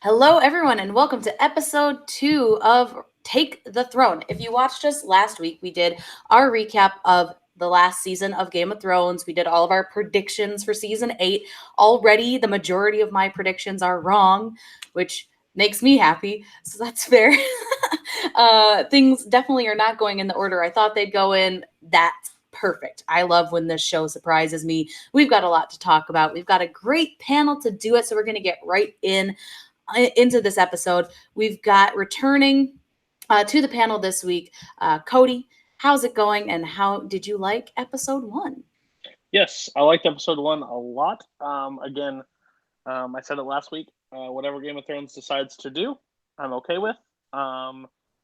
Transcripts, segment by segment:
Hello, everyone, and welcome to episode 2 of Take the Throne. If you watched us last week, we did our recap of the last season of Game of Thrones. We did all of our predictions for season 8. Already, the majority of my predictions are wrong, which makes me happy. So that's fair. Things definitely are not going in the order I thought they'd go in. That's perfect. I love when this show surprises me. We've got a lot to talk about. We've got a great panel to do it, so we're going to get right into this episode. We've got returning to the panel this week, Cody. How's it going, and how did you like episode 1? Yes, I liked episode 1 a lot. I said it last week. Whatever Game of Thrones decides to do, I'm okay with.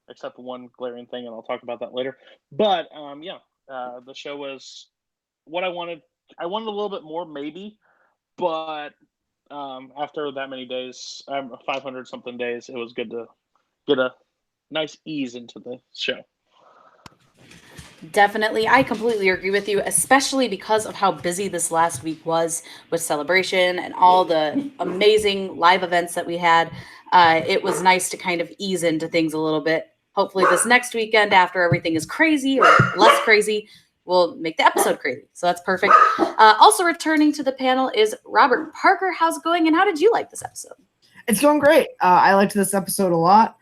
Except one glaring thing, and I'll talk about that later. But the show was what I wanted. I wanted a little bit more, maybe, but after that many days, 500 something days, it was good to get a nice ease into the show. Definitely. I completely agree with you, especially because of how busy this last week was with Celebration and all the amazing live events that we had. It was nice to kind of ease into things a little bit. Hopefully, this next weekend, after everything is crazy or less crazy, we'll make the episode crazy. So that's perfect. Also, returning to the panel is Robert Parker. How's it going, and how did you like this episode? It's going great. I liked this episode a lot.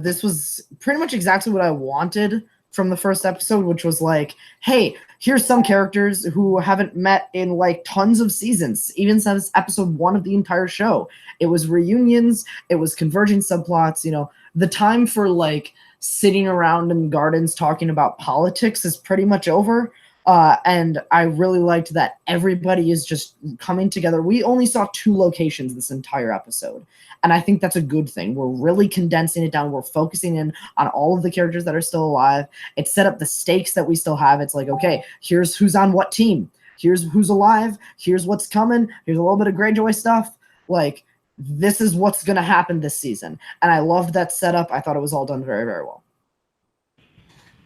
This was pretty much exactly what I wanted from the first episode, which was like, hey, here's some characters who haven't met in like tons of seasons, even since episode 1 of the entire show. It was reunions, it was converging subplots. The time for like sitting around in gardens talking about politics is pretty much over. And I really liked that everybody is just coming together. We only saw 2 locations this entire episode, and I think that's a good thing. We're really condensing it down. We're focusing in on all of the characters that are still alive. It set up the stakes that we still have. It's like, okay, here's who's on what team. Here's who's alive. Here's what's coming. Here's a little bit of Greyjoy stuff. Like, this is what's going to happen this season. And I loved that setup. I thought it was all done very, very well.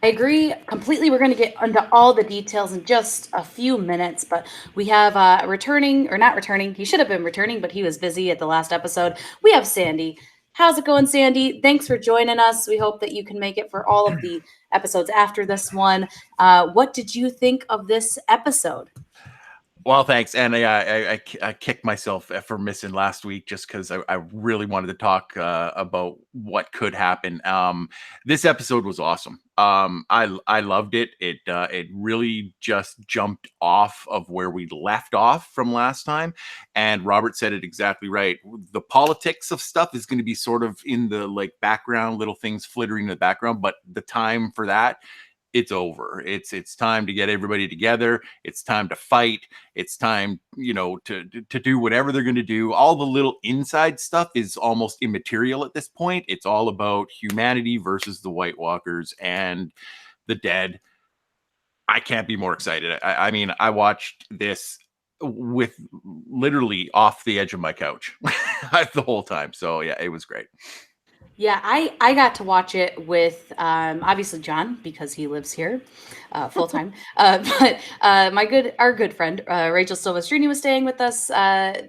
I agree completely. We're going to get into all the details in just a few minutes, but we have returning, or not returning. He should have been returning, but he was busy at the last episode. We have Sandy. How's it going, Sandy? Thanks for joining us. We hope that you can make it for all of the episodes after this one. What did you think of this episode? Well, thanks. And I kicked myself for missing last week just because I really wanted to talk about what could happen. This episode was awesome. I loved it. It really just jumped off of where we left off from last time. And Robert said it exactly right. The politics of stuff is going to be sort of in the like background, little things flittering in the background. But the time for that, it's over. It's time to get everybody together. It's time to fight. It's time, to do whatever they're going to do. All the little inside stuff is almost immaterial at this point. It's all about humanity versus the White Walkers and the dead. I can't be more excited. I mean, I watched this with literally off the edge of my couch the whole time. So yeah, it was great. Yeah, I got to watch it with obviously John because he lives here full time. But our good friend Rachel Silvestrini was staying with us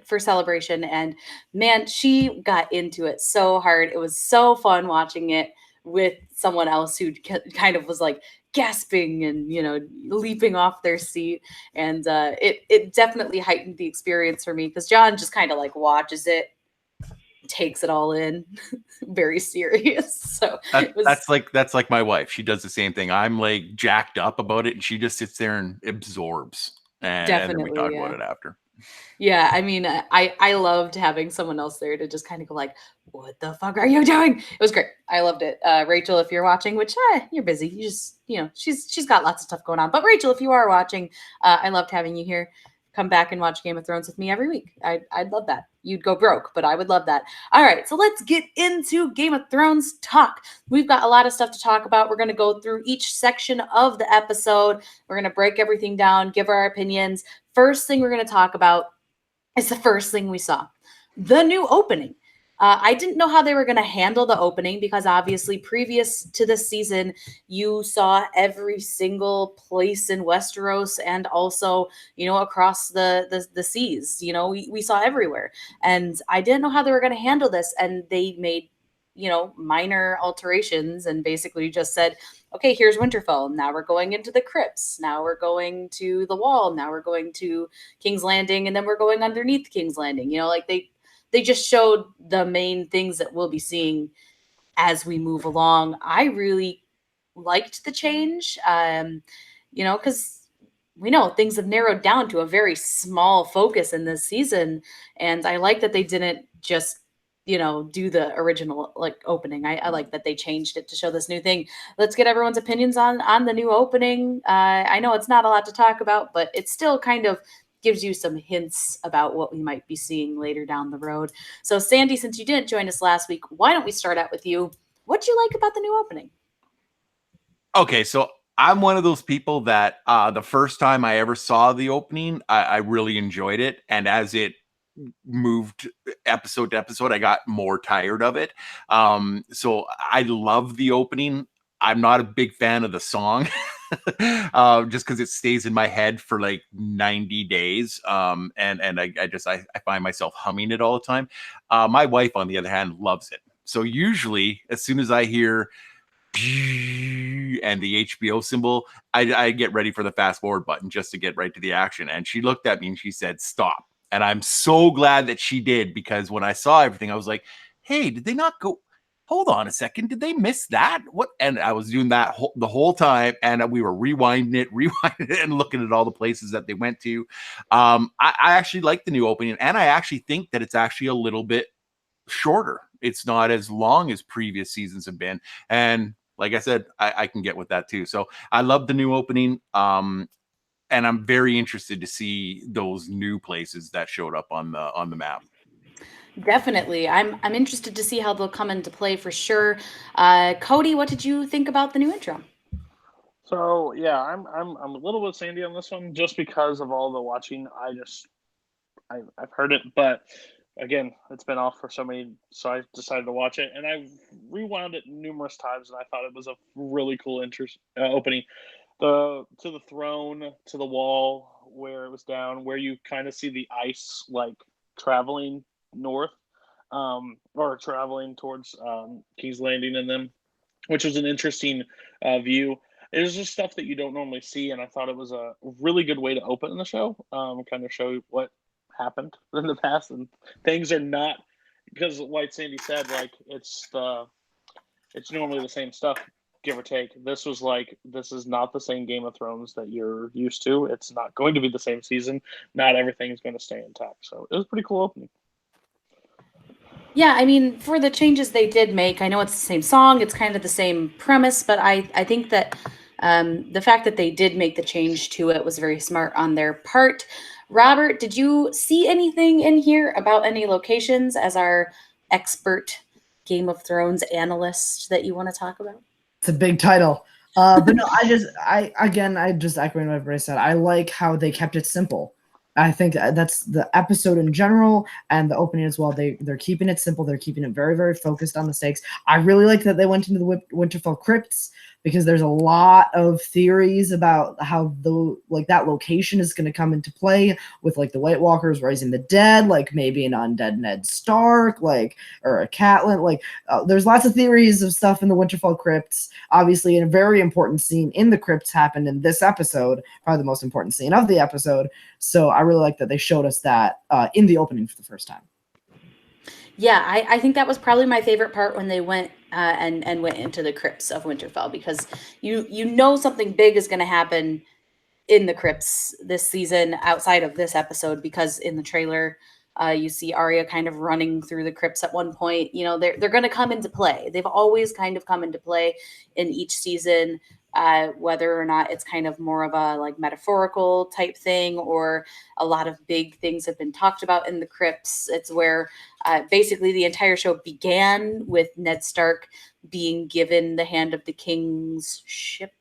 for Celebration, and man, she got into it so hard. It was so fun watching it with someone else who kind of was like gasping and leaping off their seat, and it definitely heightened the experience for me because John just kind of like watches it, takes it all in very serious. So that's like my wife. She does the same thing. I'm like jacked up about it and she just sits there and absorbs, and then we talk about it after. Yeah, I mean, I loved having someone else there to just kind of go like, what the fuck are you doing? It was great. I loved it. Rachel, if you're watching, which you're busy, you just she's got lots of stuff going on, but Rachel, if you are watching, I loved having you here. Come back and watch Game of Thrones with me every week. I'd love that. You'd go broke, but I would love that. All right, so let's get into Game of Thrones talk. We've got a lot of stuff to talk about. We're going to go through each section of the episode. We're going to break everything down, give our opinions. First thing we're going to talk about is the first thing we saw, the new opening. I didn't know how they were going to handle the opening because obviously previous to this season, you saw every single place in Westeros and also, across the seas. We saw everywhere. And I didn't know how they were going to handle this. And they made, minor alterations and basically just said, okay, here's Winterfell. Now we're going into the crypts. Now we're going to the wall. Now we're going to King's Landing. And then we're going underneath King's Landing. They just showed the main things that we'll be seeing as we move along. I really liked the change, because we know things have narrowed down to a very small focus in this season. And I like that they didn't just, do the original opening. I like that they changed it to show this new thing. Let's get everyone's opinions on the new opening. I know it's not a lot to talk about, but it still kind of gives you some hints about what we might be seeing later down the road. So Sandy, since you didn't join us last week, why don't we start out with you? What'd you like about the new opening? Okay, so I'm one of those people that the first time I ever saw the opening, I really enjoyed it. And as it moved episode to episode, I got more tired of it. So I love the opening. I'm not a big fan of the song. Just because it stays in my head for like 90 days. And I find myself humming it all the time. My wife, on the other hand, loves it. So usually as soon as I hear and the HBO symbol, I get ready for the fast forward button just to get right to the action. And she looked at me and she said, stop. And I'm so glad that she did, because when I saw everything, I was like, hey, did they not go? Hold on a second. Did they miss that? What? And I was doing that the whole time. And we were rewinding it and looking at all the places that they went to. I actually like the new opening. And I actually think that it's actually a little bit shorter. It's not as long as previous seasons have been. And like I said, I can get with that too. So I love the new opening. And I'm very interested to see those new places that showed up on the map. Definitely. I'm interested to see how they'll come into play for sure. Cody, what did you think about the new intro? So yeah, I'm a little bit Sandy on this one just because of all the watching. I've heard it, but again, it's been off for so I decided to watch it, and I rewound it numerous times, and I thought it was a really cool opening. To the throne, to the wall where it was down, where you kind of see the ice like traveling north, or traveling towards King's Landing and them, which was an interesting view. It was just stuff that you don't normally see, and I thought it was a really good way to open the show, kind of show what happened in the past, and things are not, because like Sandy said, like it's normally the same stuff, give or take. This is not the same Game of Thrones that you're used to. It's not going to be the same season. Not everything is going to stay intact. So it was a pretty cool opening. Yeah, I mean, for the changes they did make, I know it's the same song, it's kind of the same premise, but I think that the fact that they did make the change to it was very smart on their part. Robert, did you see anything in here about any locations as our expert Game of Thrones analyst that you want to talk about? It's a big title. But no, I just echoing what everybody said. I like how they kept it simple. I think that's the episode in general and the opening as well. They're keeping it simple. They're keeping it very, very focused on the stakes. I really like that they went into the Winterfell crypts, because there's a lot of theories about how that location is going to come into play with like the White Walkers rising the dead, like maybe an undead Ned Stark, or a Catelyn. There's lots of theories of stuff in the Winterfell crypts. Obviously, a very important scene in the crypts happened in this episode, probably the most important scene of the episode. So I really like that they showed us that in the opening for the first time. Yeah, I think that was probably my favorite part when they went and went into the crypts of Winterfell, because you know something big is going to happen in the crypts this season outside of this episode, because in the trailer you see Arya kind of running through the crypts at one point. They're going to come into play. They've always kind of come into play in each season, whether or not it's kind of more of a metaphorical type thing, or a lot of big things have been talked about in the crypts. It's where basically the entire show began with Ned Stark being given the hand of the king's ship.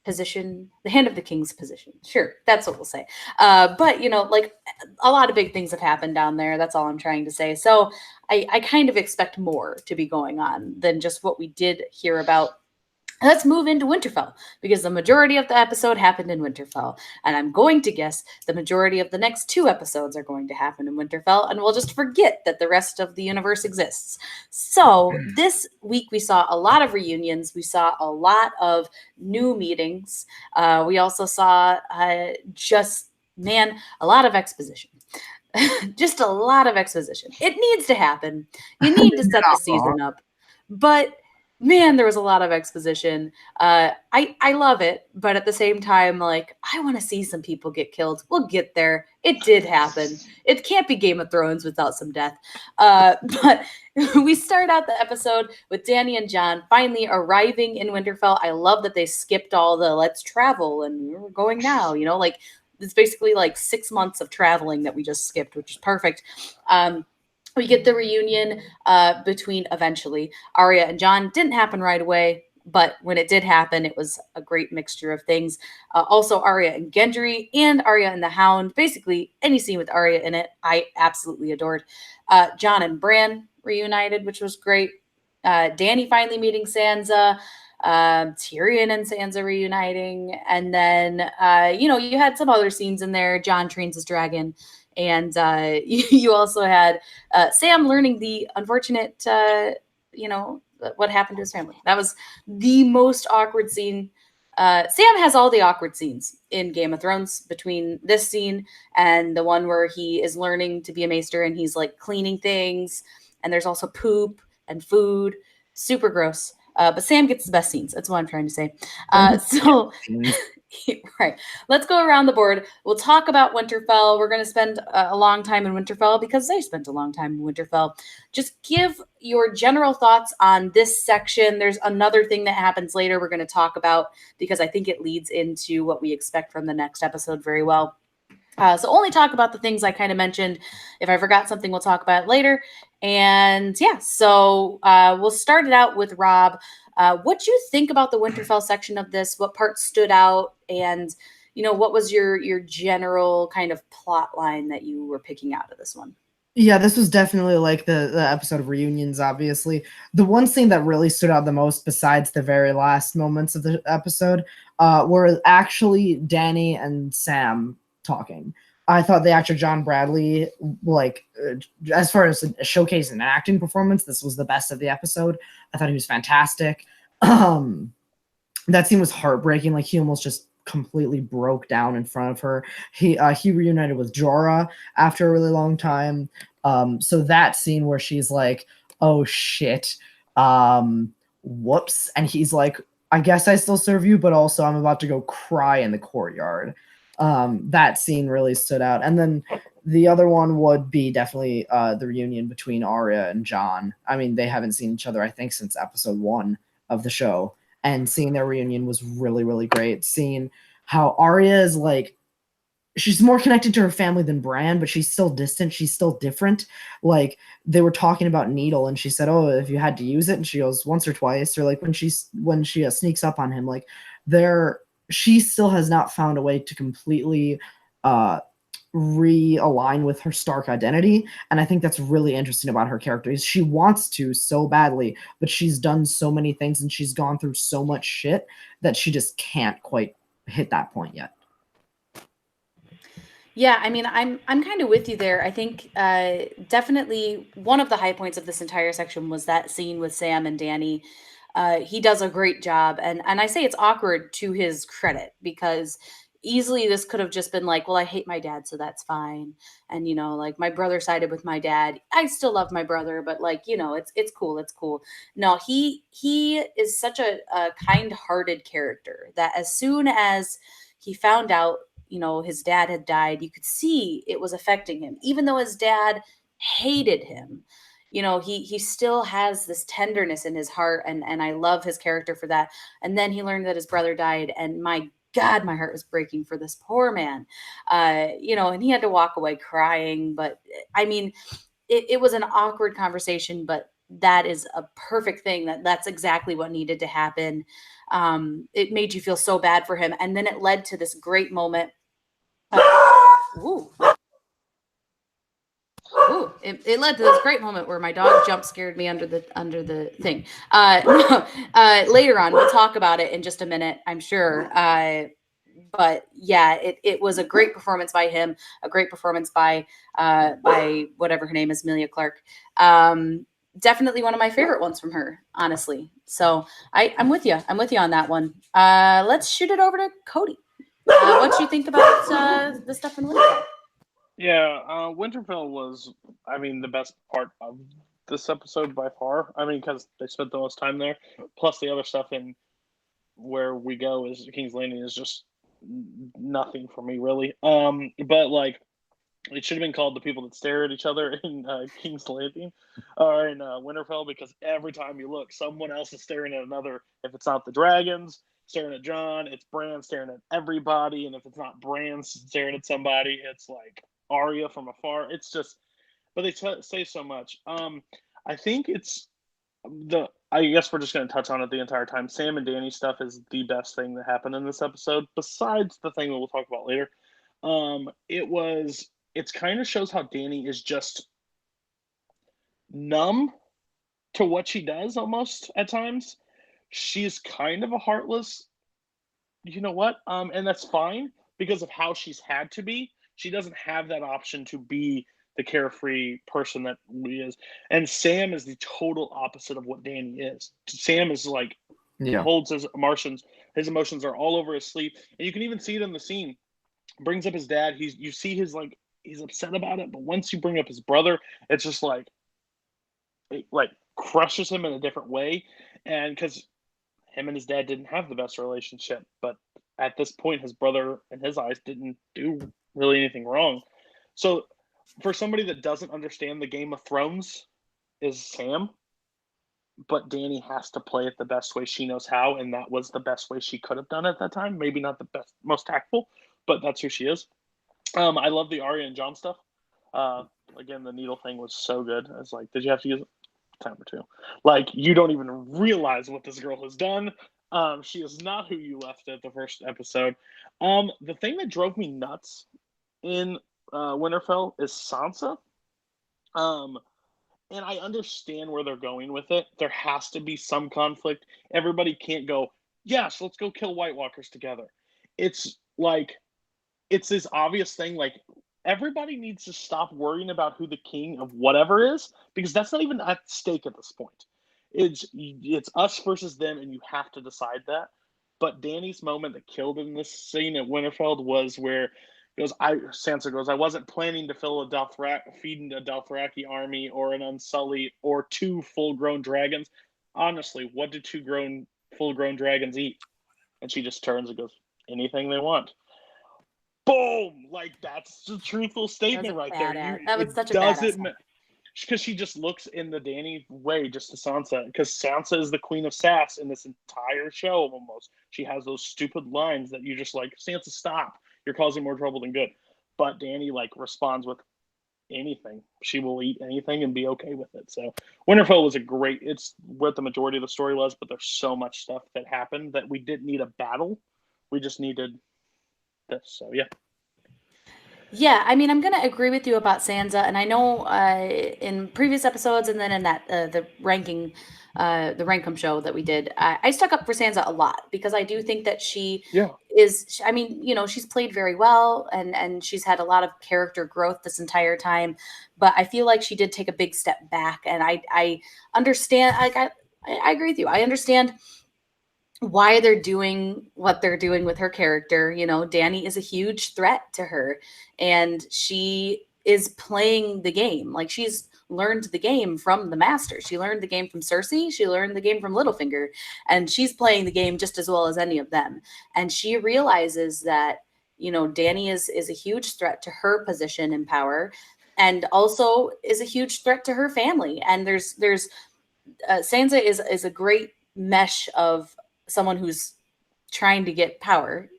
position, the hand of the king's position. Sure, that's what we'll say. But like a lot of big things have happened down there. That's all I'm trying to say. So I kind of expect more to be going on than just what we did hear about. Let's move into Winterfell, because the majority of the episode happened in Winterfell. And I'm going to guess the majority of the next 2 episodes are going to happen in Winterfell, and we'll just forget that the rest of the universe exists. So this week we saw a lot of reunions. We saw a lot of new meetings. We also saw a lot of exposition. Just a lot of exposition. It needs to happen. You need to set the season up. But man, there was a lot of exposition. I love it, but at the same time, like, I want to see some people get killed. We'll get there. It did happen. It can't be Game of Thrones without some death. But we start out the episode with Dany and Jon finally arriving in Winterfell. I love that they skipped all the let's travel and we're going now. Like it's basically like 6 months of traveling that we just skipped, which is perfect. We get the reunion between eventually Arya and Jon. Didn't happen right away, but when it did happen, it was a great mixture of things. Also, Arya and Gendry and Arya and the Hound. Basically, any scene with Arya in it, I absolutely adored. Jon and Bran reunited, which was great. Dany finally meeting Sansa. Tyrion and Sansa reuniting. And then, you had some other scenes in there. Jon trains his dragon. And you also had Sam learning the unfortunate, what happened to his family. That was the most awkward scene. Sam has all the awkward scenes in Game of Thrones between this scene and the one where he is learning to be a maester and he's like cleaning things. And there's also poop and food. Super gross. But Sam gets the best scenes. That's what I'm trying to say. Right. Let's go around the board. We'll talk about Winterfell. We're going to spend a long time in Winterfell because they spent a long time in Winterfell. Just give your general thoughts on this section. There's another thing that happens later we're going to talk about because I think it leads into what we expect from the next episode very well. So only talk about the things I kind of mentioned. If I forgot something, we'll talk about it later. And yeah, so we'll start it out with Rob. What do you think about the Winterfell section of this? What parts stood out? And, what was your general kind of plot line that you were picking out of this one? Yeah, this was definitely like the episode of reunions, obviously. The one scene that really stood out the most, besides the very last moments of the episode, were actually Dany and Sam talking. I thought the actor John Bradley, as far as showcasing an acting performance, this was the best of the episode. I thought he was fantastic. That scene was heartbreaking. Like, he almost just completely broke down in front of her. He reunited with Jorah after a really long time. So that scene where she's like, oh shit, whoops. And he's like, I guess I still serve you, but also I'm about to go cry in the courtyard. That scene really stood out. And then the other one would be definitely the reunion between Arya and Jon. I mean, they haven't seen each other, I think, since episode 1 of the show. And seeing their reunion was really, really great. Seeing how Arya is like, she's more connected to her family than Bran, but she's still distant. She's still different. Like, they were talking about Needle, and she said, oh, if you had to use it, and she goes once or twice, or like when she sneaks up on him, like she still has not found a way to completely realign with her Stark identity. And I think that's really interesting about her character is she wants to so badly, but she's done so many things and she's gone through so much shit that she just can't quite hit that point yet. Yeah, I mean, I'm kind of with you there. I think definitely one of the high points of this entire section was that scene with Sam and Dany. He does a great job, and I say it's awkward to his credit because easily this could have just been like, well, I hate my dad, so that's fine, and like my brother sided with my dad. I still love my brother, but like it's cool. No, he is such a kind-hearted character that as soon as he found out his dad had died, you could see it was affecting him, even though his dad hated him. He still has this tenderness in his heart, and I love his character for that. And then he learned that his brother died, and my God, my heart was breaking for this poor man. And he had to walk away crying. But I mean, it was an awkward conversation, but that is a perfect thing. That's exactly what needed to happen. It made you feel so bad for him. And then it led to this great moment. Ooh. Ooh, it led to this great moment where my dog jump scared me under the thing. Later on, we'll talk about it in just a minute, I'm sure. But yeah, it was a great performance by him, a great performance by whatever her name is, Emilia Clarke. Definitely one of my favorite ones from her, honestly. So I'm with you. I'm with you on that one. Let's shoot it over to Cody. What you think about the stuff in Winterfell? Yeah, Winterfell was, I mean, the best part of this episode by far. I mean, because they spent the most time there. Plus, the other stuff in where we go is King's Landing is just nothing for me, really. But like, it should have been called The People That Stare at Each Other in King's Landing or in Winterfell, because every time you look, someone else is staring at another. If it's not the dragons staring at Jon, it's Bran staring at everybody. And if it's not Bran staring at somebody, it's like Arya from afar. It's just, but they say so much. I think it's I guess we're just going to touch on it the entire time. Sam and Dany stuff is the best thing that happened in this episode, besides the thing that we'll talk about later. It kind of shows how Dany is just numb to what she does almost at times. She's kind of a heartless, you know what? And that's fine because of how she's had to be. She doesn't have that option to be the carefree person that he is. And Sam is the total opposite of what Dany is. Sam is like, holds his emotions. His emotions are all over his sleeve. And you can even see it in the scene. Brings up his dad. You see his like, he's upset about it. But once you bring up his brother, it's just like, it like crushes him in a different way. And because him and his dad didn't have the best relationship. But at this point, his brother, in his eyes, didn't do really anything wrong. So for somebody that doesn't understand the Game of Thrones is Sam, but Dany has to play it the best way she knows how, and that was the best way she could have done it at that time. Maybe not the best, most tactful, but that's who she is. I love the Arya and Jon stuff. Again, the needle thing was so good. I was like, did you have to use it? Time or two. Like, you don't even realize what this girl has done. She is not who you left at the first episode. The thing that drove me nuts in Winterfell is Sansa. And I understand where they're going with it. There has to be some conflict. Everybody can't go, yes, let's go kill White Walkers together. It's like, it's this obvious thing, like, everybody needs to stop worrying about who the king of whatever is, because that's not even at stake at this point. It's us versus them, and you have to decide that. But Dany's moment that killed in this scene at Winterfell was where Sansa goes, I wasn't planning to feed a Dothraki army or an Unsullied or 2 full-grown dragons. Honestly, what do 2 full-grown dragons eat? And she just turns and goes, anything they want. Boom! Like, that's the truthful statement right there. That was such a badass. Because she just looks in the Dany way just to Sansa. Because Sansa is the queen of sass in this entire show almost. She has those stupid lines that you just like, Sansa, stop. You're causing more trouble than good. But Dany like responds with anything. She will eat anything and be okay with it. So Winterfell was it's what the majority of the story was, but there's so much stuff that happened that we didn't need a battle. We just needed this. So yeah. Yeah, I mean, I'm going to agree with you about Sansa, and I know in previous episodes and then in that the Rankum show that we did, I stuck up for Sansa a lot because I do think that she is, I mean, you know, she's played very well and she's had a lot of character growth this entire time, but I feel like she did take a big step back, and I understand, like, I agree with you. I understand why they're doing what they're doing with her character. You know, Dany is a huge threat to her, and she is playing the game. Like, she's learned the game from the master. She learned the game from Cersei. She learned the game from Littlefinger, and she's playing the game just as well as any of them. And she realizes that, you know, Dany is a huge threat to her position and power, and also is a huge threat to her family. And there's Sansa is a great mesh of someone who's trying to get power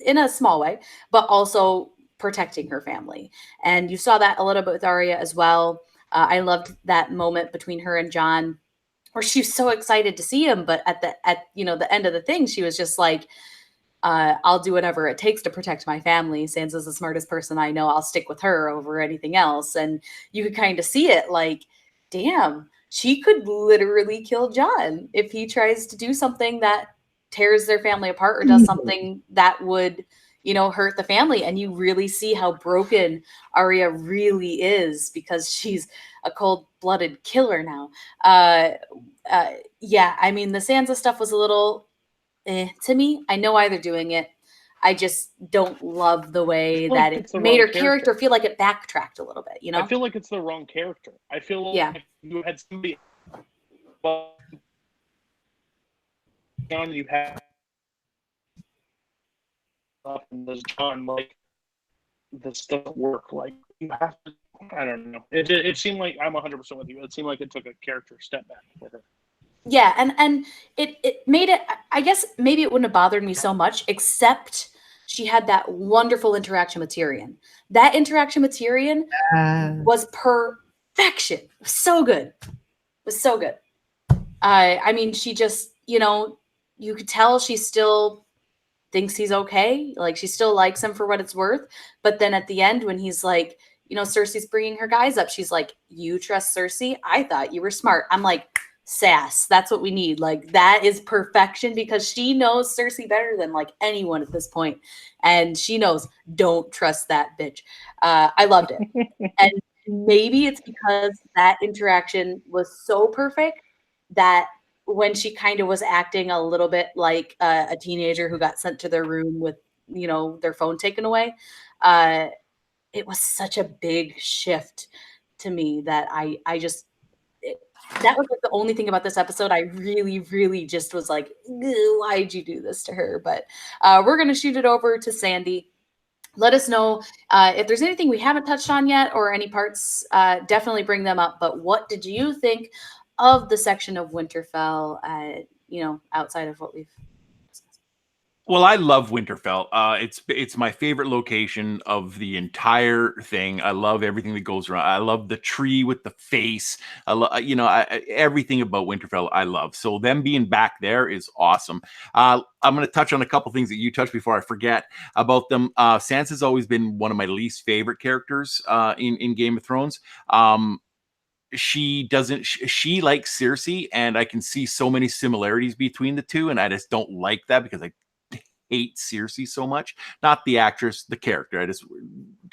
in a small way, but also protecting her family. And you saw that a little bit with Arya as well. I loved that moment between her and Jon where she was so excited to see him, but at the end of the thing, she was just like, I'll do whatever it takes to protect my family. Sansa's the smartest person I know. I'll stick with her over anything else. And you could kind of see it like, damn, she could literally kill Jon if he tries to do something that tears their family apart or does something that would, hurt the family. And you really see how broken Arya really is because she's a cold-blooded killer now. Yeah, I mean, the Sansa stuff was a little to me. I know why they're doing it. I just don't love the way feel that like it it's the made wrong her character character. feel like it backtracked a little bit, I feel like it's the wrong character. I feel Yeah. like you had somebody. Well, Jon, you had and there's Jon. Like this doesn't work. Like you have to. I don't know. It seemed like I'm 100% with you. It seemed like it took a character step back with it. Yeah, and it made it, I guess maybe it wouldn't have bothered me so much, except she had that wonderful interaction with Tyrion. That interaction with Tyrion was perfection. It was so good. It was so good. I mean, she just, you could tell she still thinks he's okay. Like she still likes him for what it's worth. But then at the end, when he's like, Cersei's bringing her guys up, she's like, you trust Cersei? I thought you were smart. I'm like, sass. That's what we need. Like that is perfection because she knows Cersei better than like anyone at this point. And she knows, don't trust that bitch. I loved it. And maybe it's because that interaction was so perfect that when she kind of was acting a little bit like a teenager who got sent to their room with, their phone taken away, it was such a big shift to me that I just, that was like the only thing about this episode. I really, really just was like, why'd you do this to her? But we're going to shoot it over to Sandy. Let us know if there's anything we haven't touched on yet or any parts, definitely bring them up. But what did you think of the section of Winterfell, outside of what we've discussed? Well, I love Winterfell. It's my favorite location of the entire thing. I love everything that goes around. I love the tree with the face. I love, everything about Winterfell. I love. So them being back there is awesome. I'm going to touch on a couple things that you touched before I forget about them. Sansa's always been one of my least favorite characters in Game of Thrones. She likes Cersei, and I can see so many similarities between the two, and I just don't like that because I hate Cersei so much. Not the actress, the character. I just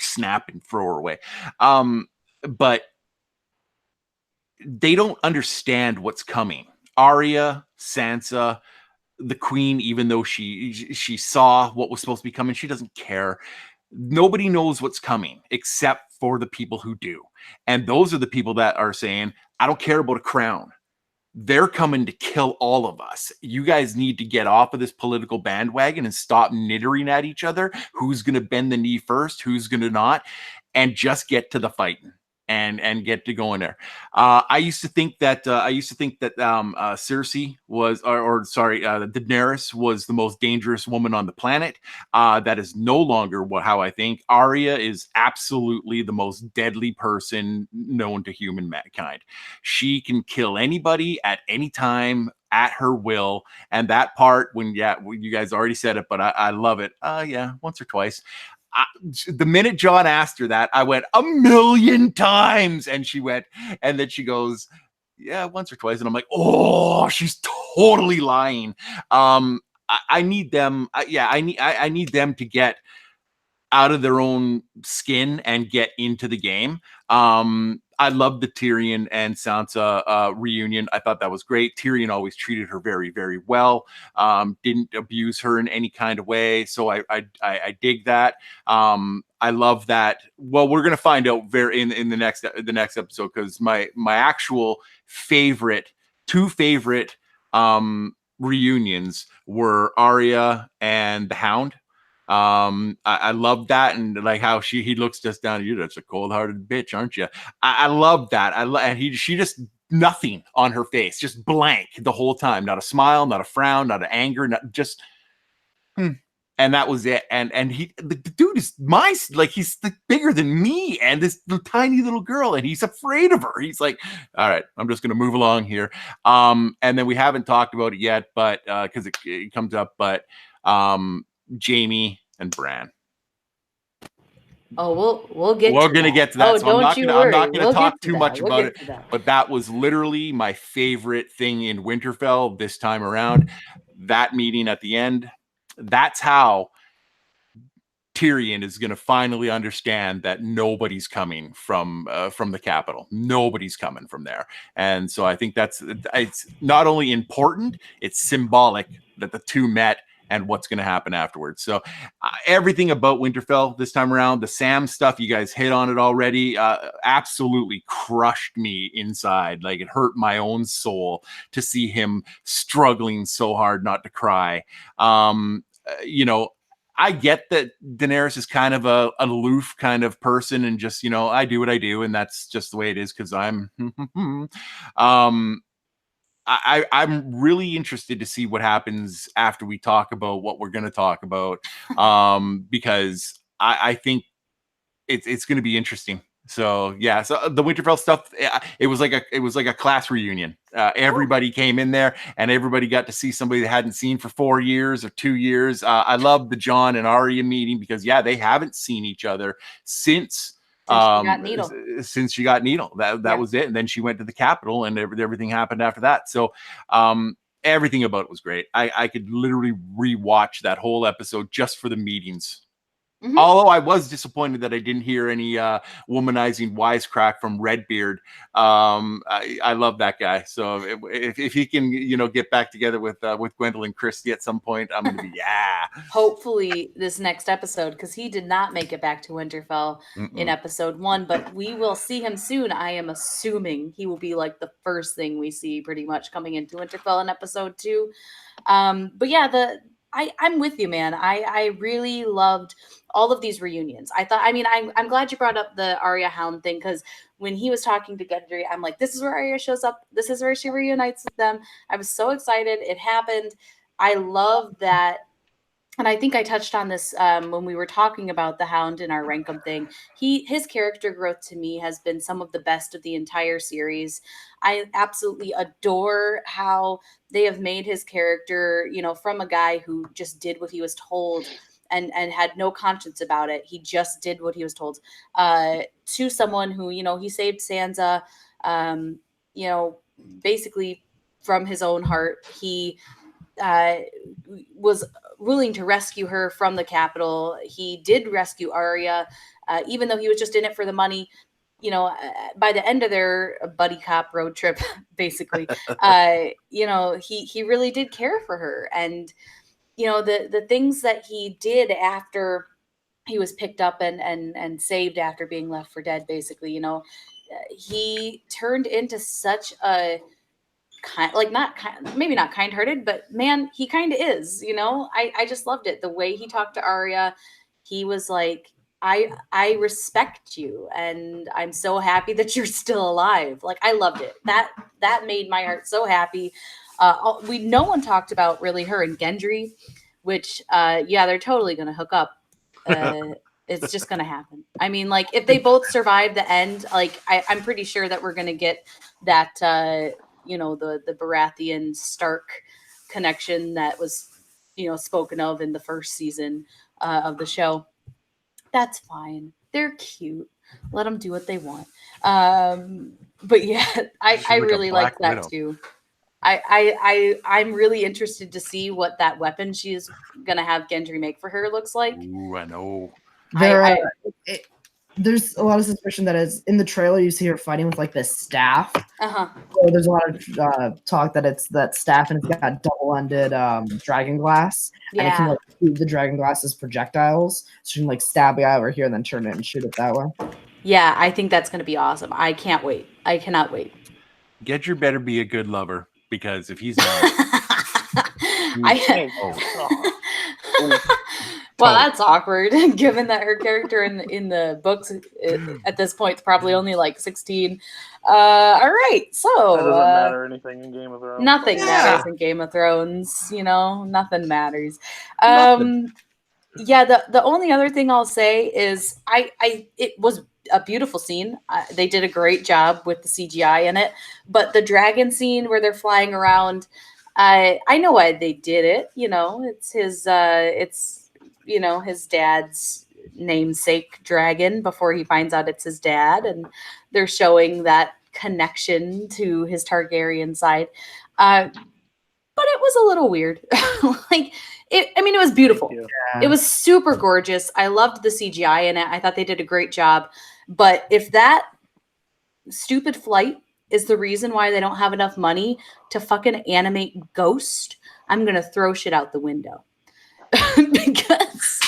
snap and throw her away. But they don't understand what's coming. Arya, Sansa, the queen, even though she saw what was supposed to be coming, she doesn't care. Nobody knows what's coming except for the people who do. And those are the people that are saying, I don't care about a crown. They're coming to kill all of us. You guys need to get off of this political bandwagon and stop nittering at each other. Who's going to bend the knee first? Who's going to not? And just get to the fighting and get to going there. I used to think that Cersei was, Daenerys was the most dangerous woman on the planet. That is no longer how I think. Arya is absolutely the most deadly person known to human mankind. She can kill anybody at any time at her will. And that part, you guys already said it, but I love it. Once or twice. The minute Jon asked her that, I went 1,000,000 times, and she went, and then she goes, yeah, once or twice, and I'm like, oh, she's totally lying. I need them. I need them to get out of their own skin and get into the game. I love the Tyrion and Sansa reunion. I thought that was great. Tyrion always treated her very, very well. Didn't abuse her in any kind of way. So I dig that. I love that. Well, we're gonna find out in the next episode, because my actual two favorite reunions were Arya and the Hound. I love that, and like how he looks just down at you. That's a cold-hearted bitch, aren't you? I love that. She just nothing on her face, just blank the whole time. Not a smile, not a frown, not an anger, not just. And that was it. And the dude is he's bigger than me and this tiny little girl, and he's afraid of her. He's like, all right, I'm just gonna move along here. And then we haven't talked about it yet, but because it comes up, but Jamie and Bran. Oh, we'll get. We're to gonna that. get to that. Oh, so don't I'm you not worry. gonna We'll talk get to too that. much We'll about get it. to that. But that was literally my favorite thing in Winterfell this time around. That meeting at the end. That's how Tyrion is going to finally understand that nobody's coming from the capital. Nobody's coming from there. And so I think it's not only important, it's symbolic that the two met and what's going to happen afterwards. So everything about Winterfell this time around, the Sam stuff, you guys hit on it already, absolutely crushed me inside. Like, it hurt my own soul to see him struggling so hard not to cry. I get that Daenerys is kind of an aloof kind of person, and just, I do what I do, and that's just the way it is because I'm I'm really interested to see what happens after we talk about what we're going to talk about, because I think it's going to be interesting. So yeah, so the Winterfell stuff, it was like a class reunion. Everybody came in there, and everybody got to see somebody they hadn't seen for 4 years or 2 years. I love the Jon and Arya meeting because they haven't seen each other since she got Needle. Since she got Needle. That was it. And then she went to the capital, and everything happened after that. So everything about it was great. I could literally rewatch that whole episode just for the meetings. Mm-hmm. Although I was disappointed that I didn't hear any womanizing wisecrack from Redbeard. I love that guy. So if he can, get back together with Gwendolyn Christie at some point, I'm gonna be Hopefully this next episode, because he did not make it back to Winterfell in episode 1, but we will see him soon. I am assuming he will be like the first thing we see pretty much coming into Winterfell in episode 2. But yeah, I'm with you, man. I really loved all of these reunions. I'm glad you brought up the Arya Hound thing, because when he was talking to Gendry, I'm like, this is where Arya shows up. This is where she reunites with them. I was so excited. It happened. I love that. And I think I touched on this when we were talking about the Hound in our Rankum thing. His character growth to me has been some of the best of the entire series. I absolutely adore how they have made his character, from a guy who just did what he was told and had no conscience about it. He just did what he was told, to someone who, he saved Sansa, basically from his own heart. He was willing to rescue her from the capital. He did rescue Arya, even though he was just in it for the money. By the end of their buddy cop road trip, basically, he really did care for her. And, the things that he did after he was picked up and saved after being left for dead, basically, he turned into such a maybe not kind-hearted, but man, he kind of is, I just loved it. The way he talked to Arya, he was like, I respect you, and I'm so happy that you're still alive. Like, I loved it. That made my heart so happy. No one talked about really her and Gendry, which they're totally gonna hook up. It's just gonna happen. I mean, like, if they both survive the end, like, I'm pretty sure that we're gonna get that the Baratheon Stark connection that was spoken of in the first season of the show. That's fine. They're cute. Let them do what they want. But yeah, I really like that Widow too. I'm really interested to see what that weapon she's gonna have Gendry make for her looks like. Ooh, I know. There's a lot of suspicion that is in the trailer. You see her fighting with like this staff. So there's a lot of talk that it's that staff, and it's got double-ended dragon glass, and it can like shoot the dragon glass as projectiles. So you can like stab a guy over here and then turn it and shoot it that way. Yeah, I think that's gonna be awesome. I can't wait. I cannot wait. Gedger better be a good lover, because if he's not, well, that's awkward, given that her character in the books at this point is probably only like 16. All right, so that doesn't matter anything in Game of Thrones. Nothing matters in Game of Thrones. Nothing matters. Yeah, the only other thing I'll say is it was a beautiful scene. They did a great job with the CGI in it, but the dragon scene where they're flying around, I know why they did it. It's his dad's namesake dragon before he finds out it's his dad, and they're showing that connection to his Targaryen side. But it was a little weird. It was beautiful. Yeah. It was super gorgeous. I loved the CGI in it. I thought they did a great job. But if that stupid flight is the reason why they don't have enough money to fucking animate Ghost, I'm going to throw shit out the window. Because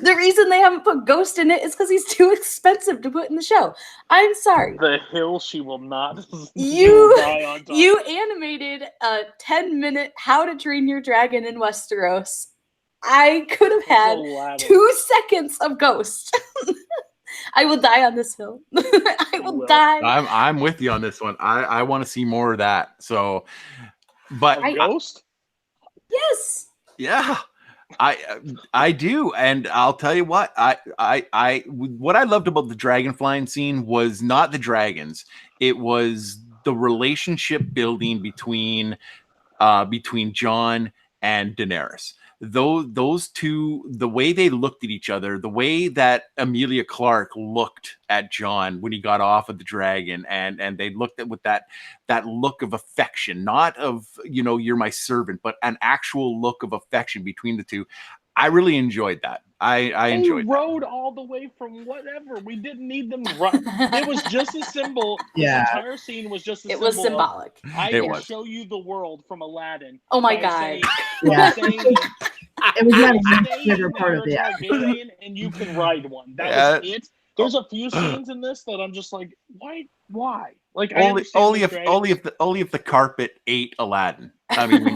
the reason they haven't put Ghost in it is because he's too expensive to put in the show. I'm sorry. The hill she will not. You die on top. You animated a 10-minute How to Train Your Dragon in Westeros. I could have had Aladdin. 2 seconds of Ghost. I will die on this hill. I will die. I'm with you on this one. I want to see more of that. So, but A Ghost? Yes. yeah, I do, and I'll tell you what what I loved about the dragon flying scene was not the dragons. It was the relationship building between Jon and Daenerys. Those two, the way they looked at each other, the way that Emilia Clarke looked at Jon when he got off of the dragon, and they looked at with that look of affection, not of you're my servant, but an actual look of affection between the two. I really enjoyed that. I enjoyed They rode all the way from whatever. We didn't need them run. It was just a symbol. Yeah. The entire scene was just a It symbol. was symbolic. I It can was. show you the world from Aladdin. Oh my by God. saying- Yeah. saying, It was my "Stay least favorite part of in the our episode. Targaryen and you can ride one." That was it. There's a few scenes in this that I'm just like, why? Like, I understand only the if dragons- only if the carpet ate Aladdin. I mean,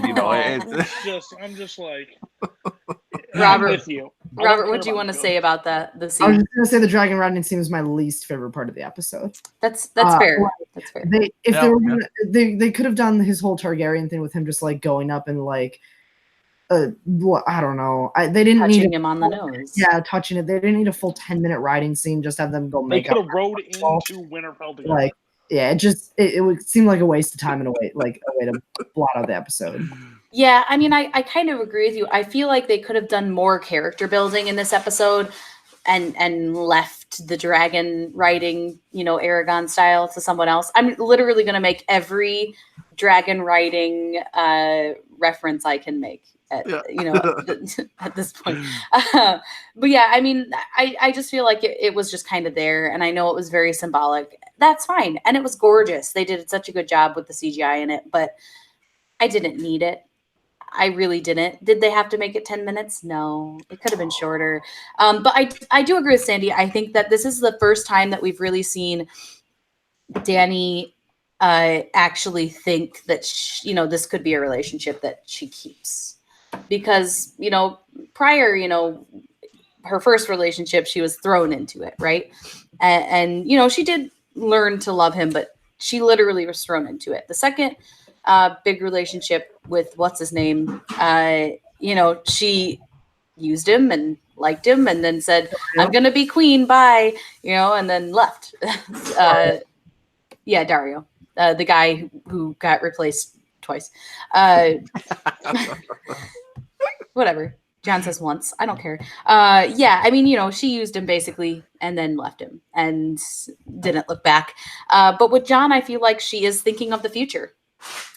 I'm just like, Robert- I'm with you. I don't Robert, care what do you about want to Ghost. say about the I was scene? just gonna say the dragon riding scene was my least favorite part of the episode. That's Uh, fair. That's fair. They Yeah, were gonna, they could have done his whole Targaryen thing with him just like going up and like I don't know. They didn't need Touching him on the nose. touching it. They didn't need a full 10-minute riding scene. Just have them go They make could up. have rode into Winterfell together. Like it would seem like a waste of time and a way to blot out the episode. Yeah, I mean, I kind of agree with you. I feel like they could have done more character building in this episode and left the dragon riding, Aragon style to someone else. I'm literally going to make every dragon riding reference I can make at this point. But yeah, I mean, I just feel like it was just kind of there, and I know it was very symbolic. That's fine. And it was gorgeous. They did such a good job with the CGI in it, but I didn't need it. I really didn't. Did they have to make it 10 minutes? No, it could have been shorter. But I do agree with Sandy. I think that this is the first time that we've really seen Dany actually think that this could be a relationship that she keeps, because prior, her first relationship, she was thrown into it, right? And she did learn to love him, but she literally was thrown into it. The second big relationship with what's his name, she used him and liked him and then said, "I'm gonna be queen, bye," and then left. Dario, the guy who got replaced twice. Whatever. John says once. I don't care. I mean, she used him basically and then left him and didn't look back. But with Jon, I feel like she is thinking of the future.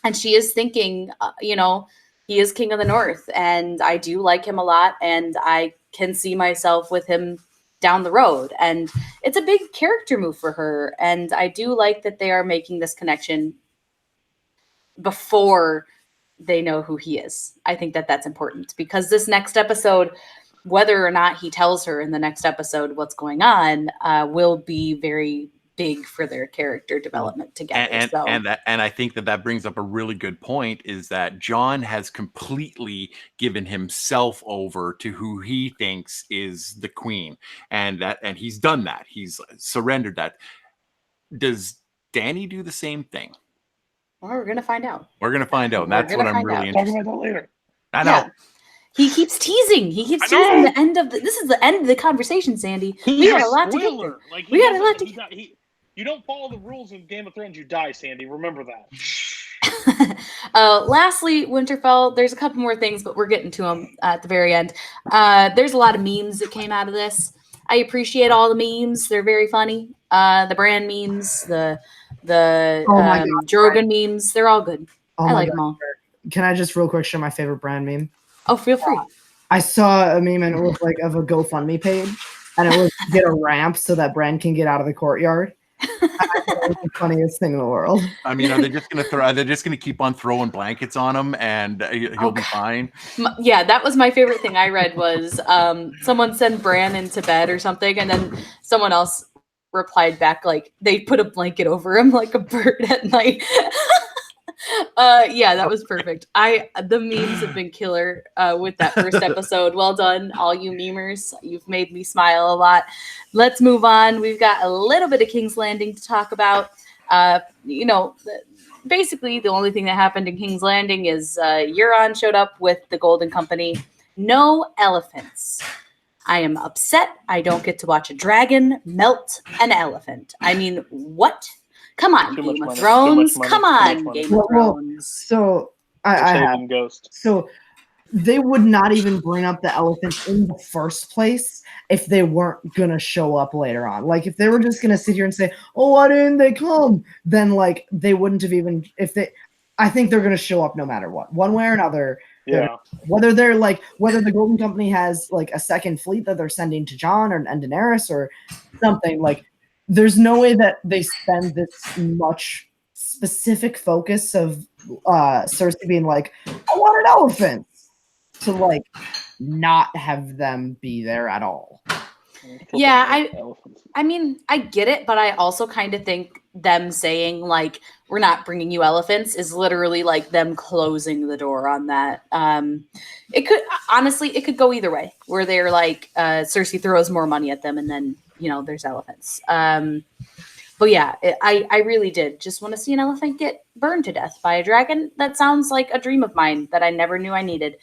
And she is thinking, he is king of the North, and I do like him a lot, and I can see myself with him down the road. And it's a big character move for her. And I do like that they are making this connection before they know who he is. I think that that's important, because this next episode, whether or not he tells her in the next episode what's going on, will be very big for their character development together. And I think that brings up a really good point, is that Jon has completely given himself over to who he thinks is the queen, and he's done that. He's surrendered that. Does Dany do the same thing? Well, we're gonna find out. We're gonna find out, and that's what I'm really Talk interested about that later. in. I know. He keeps teasing. He keeps teasing the end of this is the end of the conversation, Sandy. We got a lot to get through. Like, We got a lot to get. You don't follow the rules in Game of Thrones, you die, Sandy. Remember that. Lastly, Winterfell, there's a couple more things, but we're getting to them at the very end. There's a lot of memes that came out of this. I appreciate all the memes. They're very funny. The Bran memes, the Drogon memes, they're all good. I like them all. Can I just real quick share my favorite Bran meme? Oh, feel free. I saw a meme and it was like of a GoFundMe page, and it was get a ramp so that Bran can get out of the courtyard. I thought it was the funniest thing in the world. I mean, are they just gonna keep on throwing blankets on him and he'll be fine? Yeah, that was my favorite thing I read was someone sent Bran into bed or something, and then someone else replied back like they put a blanket over him like a bird at night. Yeah, that was perfect. The memes have been killer with that first episode. Well done, all you memers. You've made me smile a lot. Let's move on. We've got a little bit of King's Landing to talk about. Basically, the only thing that happened in King's Landing is Euron showed up with the Golden Company. No elephants. I am upset. I don't get to watch a dragon melt an elephant. I mean, what? Come on, Game of Thrones. Come on, Game of Thrones. So I have Ghost. So they would not even bring up the elephants in the first place if they weren't gonna show up later on. Like if they were just gonna sit here and say, "Oh, why didn't they come?" Then like they wouldn't have even I think they're gonna show up no matter what, one way or another. Yeah. Whether the Golden Company has like a second fleet that they're sending to Jon and Daenerys or something like. There's no way that they spend this much specific focus of Cersei being like, I want an elephant, to like not have them be there at all. Yeah, I mean, I get it, but I also kind of think them saying like we're not bringing you elephants is literally like them closing the door on that. It could go either way, where they're like Cersei throws more money at them and then there's elephants. But yeah, I really did just want to see an elephant get burned to death by a dragon. That sounds like a dream of mine that I never knew I needed.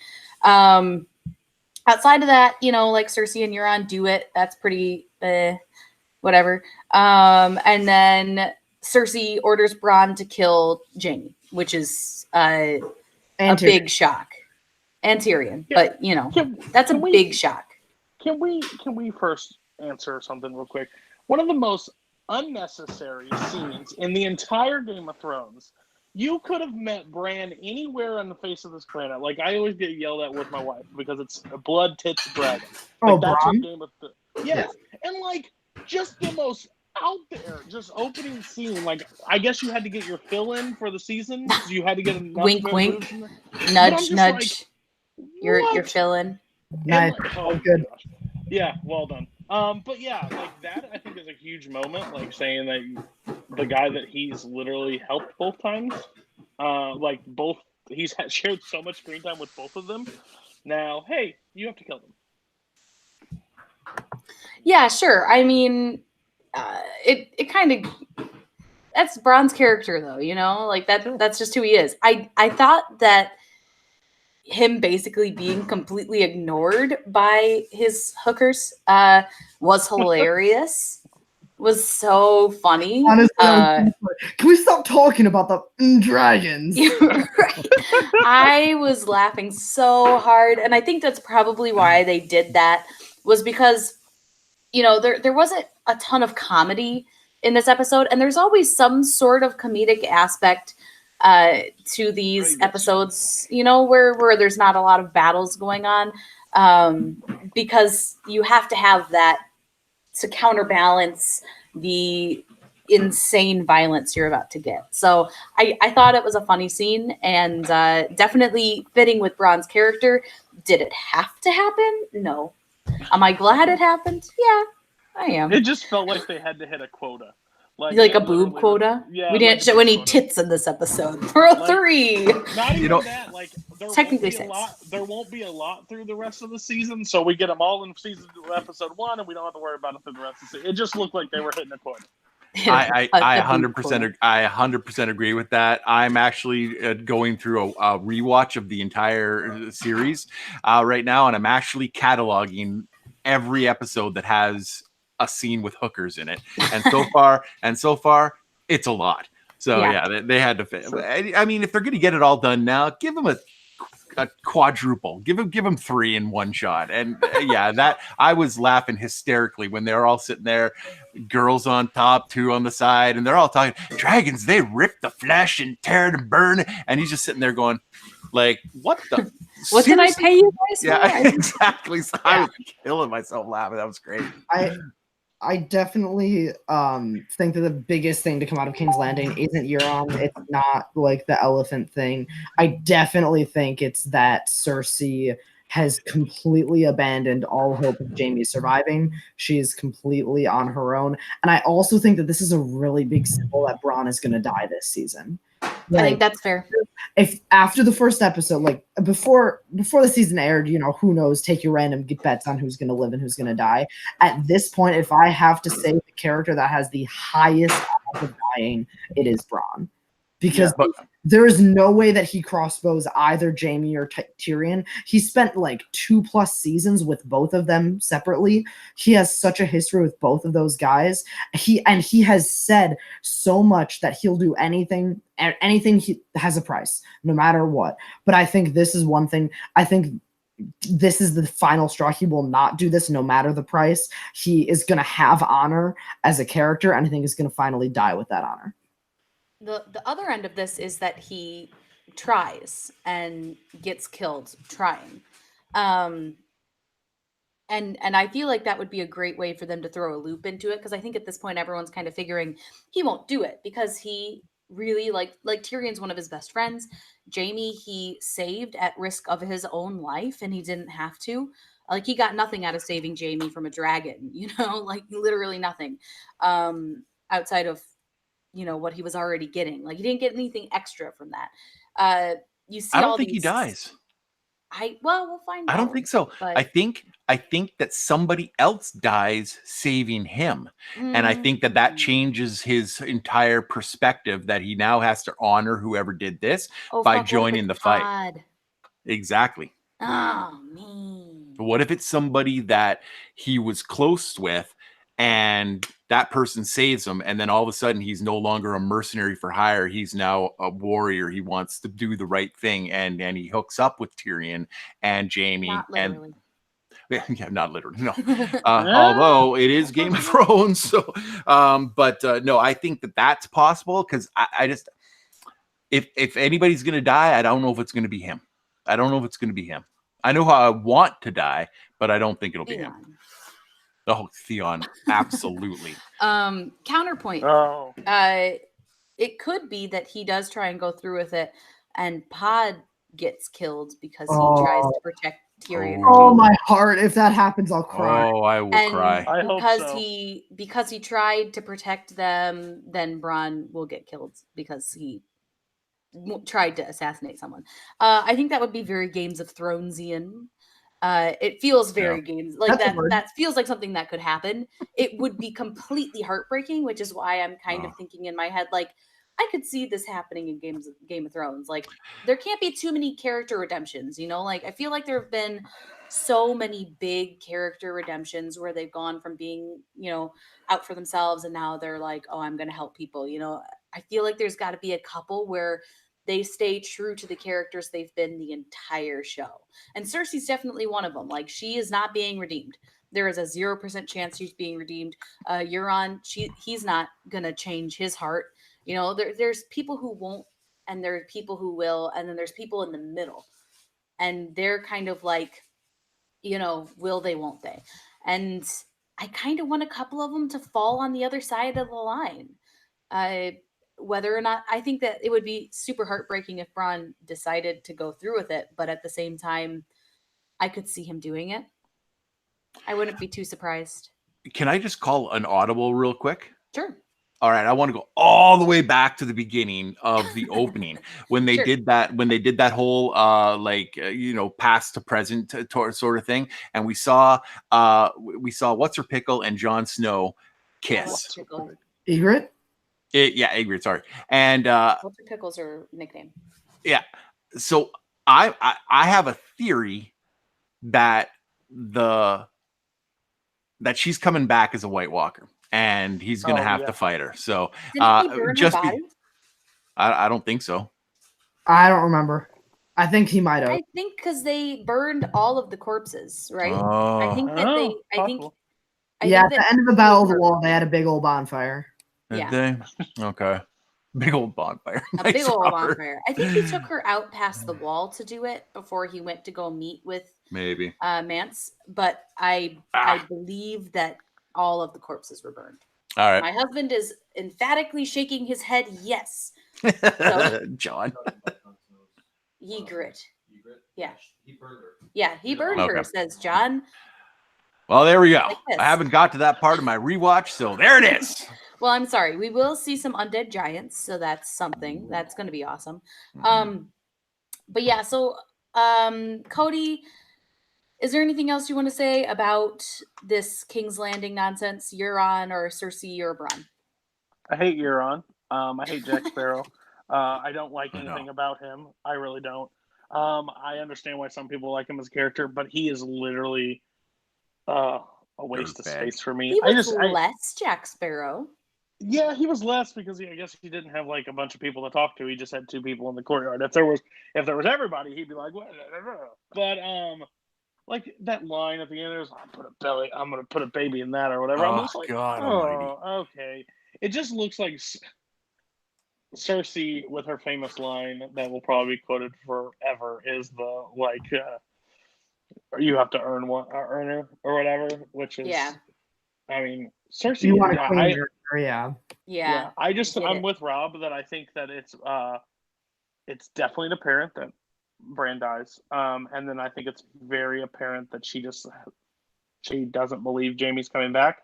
Outside of that, like Cersei and Euron do it. That's pretty whatever. And then Cersei orders Bronn to kill Jaime, which is a big shock. And Tyrion, yeah. But that's a big shock. Can we first answer something real quick? One of the most unnecessary scenes in the entire Game of Thrones. You could have met Bran anywhere on the face of this planet. Like I always get yelled at with my wife because it's blood tits dragon. Like, that's what Game of Thrones. Yes, and like just the most out there, just opening scene. Like I guess you had to get your fill in for the season. You had to get enough wink, wink, nudge, nudge. Like, your fill in. Nice. Like, good. Gosh. Yeah, well done. But yeah, like that I think is a huge moment, like saying that the guy that he's literally helped both times, he's shared so much screen time with both of them. Now, hey, you have to kill them. Yeah, sure. I mean, it kind of that's Bronn's character though, like that's just who he is. I thought that him basically being completely ignored by his hookers was hilarious. Was so funny. Honestly, can we stop talking about the dragons? Right. I was laughing so hard, and I think that's probably why they did that, was because there wasn't a ton of comedy in this episode, and there's always some sort of comedic aspect to these episodes, where there's not a lot of battles going on, because you have to have that to counterbalance the insane violence you're about to get. So I thought it was a funny scene and definitely fitting with Bronn's character. Did it have to happen? No. Am I glad it happened? Yeah, I am. It just felt like they had to hit a quota. Like a boob quota? Yeah, we didn't show any tits in this episode. Rule 3. Not even that. Like technically 6. There won't be a lot through the rest of the season, so we get them all in episode 1, and we don't have to worry about it through the rest of the season. It just looked like they were hitting a quota. I That'd be 100% cool. I 100% agree with that. I'm actually going through a rewatch of the entire series right now, and I'm actually cataloging every episode that has a scene with hookers in it. And so far, it's a lot. So Yeah. yeah, they had to. I mean, if they're going to get it all done now, give them a quadruple. Give him 3 in one shot. And yeah, that I was laughing hysterically when they were all sitting there, girls on top, 2 on the side, and they're all talking dragons. They rip the flesh and tear it and burn it, and he's just sitting there going, like, what the? What did I Seriously? pay you guys for? Yeah, exactly. So I Yeah. was killing myself laughing. That was great. I definitely think that the biggest thing to come out of King's Landing isn't Euron. It's not like the elephant thing. I definitely think it's that Cersei has completely abandoned all hope of Jaime surviving. She is completely on her own. And I also think that this is a really big symbol that Bronn is going to die this season. I think that's fair. If after the first episode, like before the season aired, who knows, take your random bets on who's going to live and who's going to die. At this point, if I have to say the character that has the highest odds of dying, it is Bronn. Because there is no way that he crossbows either Jaime or Tyrion. He spent like 2+ seasons with both of them separately. He has such a history with both of those guys. He has said so much that he'll do anything he has a price, no matter what. But I think this is one thing. I think this is the final straw. He will not do this no matter the price. He is going to have honor as a character, and I think he's going to finally die with that honor. The other end of this is that he tries and gets killed trying. And I feel like that would be a great way for them to throw a loop into it, because I think at this point everyone's kind of figuring he won't do it because he really like Tyrion's one of his best friends. Jaime he saved at risk of his own life, and he didn't have to. Like, he got nothing out of saving Jaime from a dragon, like literally nothing. Outside of what he was already getting. Like, he didn't get anything extra from that. You see, I don't think he dies. We'll find out. I don't think so. But... I think that somebody else dies saving him. And I think that changes his entire perspective, that he now has to honor whoever did this by joining the fight. Exactly. Oh, man. But what if it's somebody that he was close with, and that person saves him, and then all of a sudden he's no longer a mercenary for hire. He's now a warrior. He wants to do the right thing, and he hooks up with Tyrion and Jaime. Not literally. Yeah, not literally. No, although it is Game of Thrones. So, no, I think that that's possible, because I just, if anybody's gonna die, I don't know if it's gonna be him. I don't know if it's gonna be him. I know how I want to die, but I don't think it'll be him. Oh, Theon, absolutely. Counterpoint. Oh. It could be that he does try and go through with it, and Pod gets killed because he tries to protect Tyrion. Oh, my heart! If that happens, I'll cry. Oh, I will cry. I hope so. Because he tried to protect them, then Bronn will get killed because he tried to assassinate someone. I think that would be very Games of Thronesian. It feels very games like that. That feels like something that could happen. It would be completely heartbreaking, which is why I'm kind of thinking in my head, like, I could see this happening in Game of Thrones. Like, there can't be too many character redemptions, like, I feel like there have been so many big character redemptions where they've gone from being, out for themselves, and now they're like, oh, I'm going to help people. I feel like there's got to be a couple where they stay true to the characters they've been the entire show. And Cersei's definitely one of them. Like, she is not being redeemed. There is a 0% chance she's being redeemed. Euron, he's not going to change his heart. There's people who won't, and there are people who will, and then there's people in the middle. And they're kind of like, will they, won't they? And I kind of want a couple of them to fall on the other side of the line. Whether or not, I think that it would be super heartbreaking if Bronn decided to go through with it, but at the same time, I could see him doing it. I wouldn't be too surprised. Can I just call an audible real quick? Sure. All right, I want to go all the way back to the beginning of the opening when they did that whole past to present sort of thing, and we saw what's her pickle and Jon Snow kiss. Egret? Egret, sorry. And Walter Pickles are nickname. yeah, so I have a theory that she's coming back as a White Walker, and he's gonna have to fight her. So Didn't he burn her body? I don't think so. I don't remember. I think he might have. I think because they burned all of the corpses, right? Oh. I think that they. I think. Possible. Yeah, at think the end of the Battle of the Wall, they had a big old bonfire. Did Yeah. they? Okay. Big old bonfire. A Nice big old Robert. bonfire. I think he took her out past the wall to do it before he went to go meet with Maybe. Mance. But I believe that all of the corpses were burned. All right. My husband is emphatically shaking his head. Yes, John. Egret. Yeah. He burned her. Yeah, he burned her. Okay. Says John. Well, there we go. Like this. I haven't got to that part of my rewatch, so there it is. Well, I'm sorry. We will see some undead giants, so that's something. That's going to be awesome. But yeah, so Cody, is there anything else you want to say about this King's Landing nonsense? Euron or Cersei or Bronn? I hate Euron. I hate Jack Sparrow. I don't like I know. anything about him. I really don't. I understand why some people like him as a character, but he is literally a waste of Dirtbag. space for me. He was less Jack Sparrow. Yeah, he was less because I guess he didn't have like a bunch of people to talk to. He just had two people in the courtyard. If there was everybody, he'd be like, what? But like that line at the end, there's I'm gonna put a baby in that or whatever. I'm Oh, just like, God almighty. okay. It just looks like Cersei with her famous line that will probably be quoted forever is the like, you have to earn her or whatever, which is Yeah. I mean, Cersei. You want yeah, to clean her, yeah. Yeah. I'm it. with Rob that I think that it's definitely apparent that Bran dies. And then I think it's very apparent that she doesn't believe Jaime's coming back,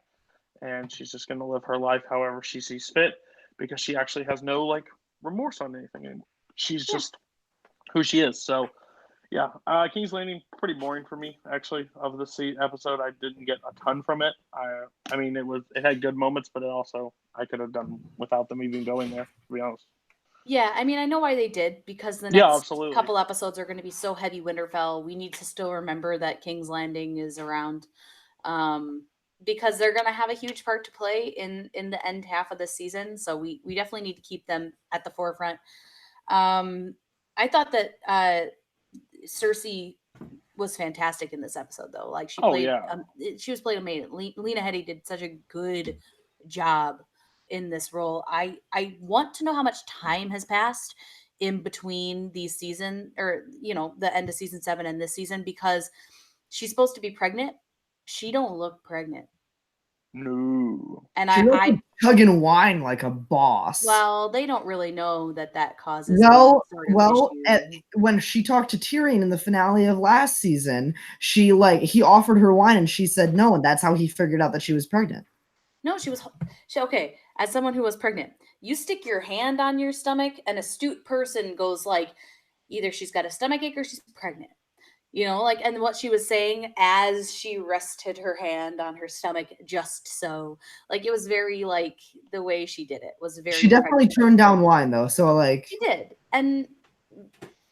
and she's just going to live her life however she sees fit because she actually has no like remorse on anything anymore. She's just who she is. So yeah, King's Landing pretty boring for me actually. Of this episode, I didn't get a ton from it. I mean, it had good moments, but I could have done without them even going there. To be honest. Yeah, I mean, I know why they did because the Yeah, next absolutely. couple episodes are going to be so heavy Winterfell. We need to still remember that King's Landing is around, because they're going to have a huge part to play in the end half of the season. So we definitely need to keep them at the forefront. I thought that Cersei was fantastic in this episode, though. Like she played, she was playing amazing. Lena Headey did such a good job in this role. I want to know how much time has passed in between these season, or the end of season 7 and this season, because she's supposed to be pregnant. She don't look pregnant. No. And She I chugging wine like a boss. well, they don't really know that causes Well, any sort of issue. when she talked to Tyrion in the finale of last season, he offered her wine and she said no, and that's how he figured out that she was pregnant. No, she okay. As someone who was pregnant, you stick your hand on your stomach, an astute person goes like, either she's got a stomachache or she's pregnant. And what she was saying as she rested her hand on her stomach, just so, like, it was very, like, the way she did it was very. She definitely turned down wine though, so like she did. And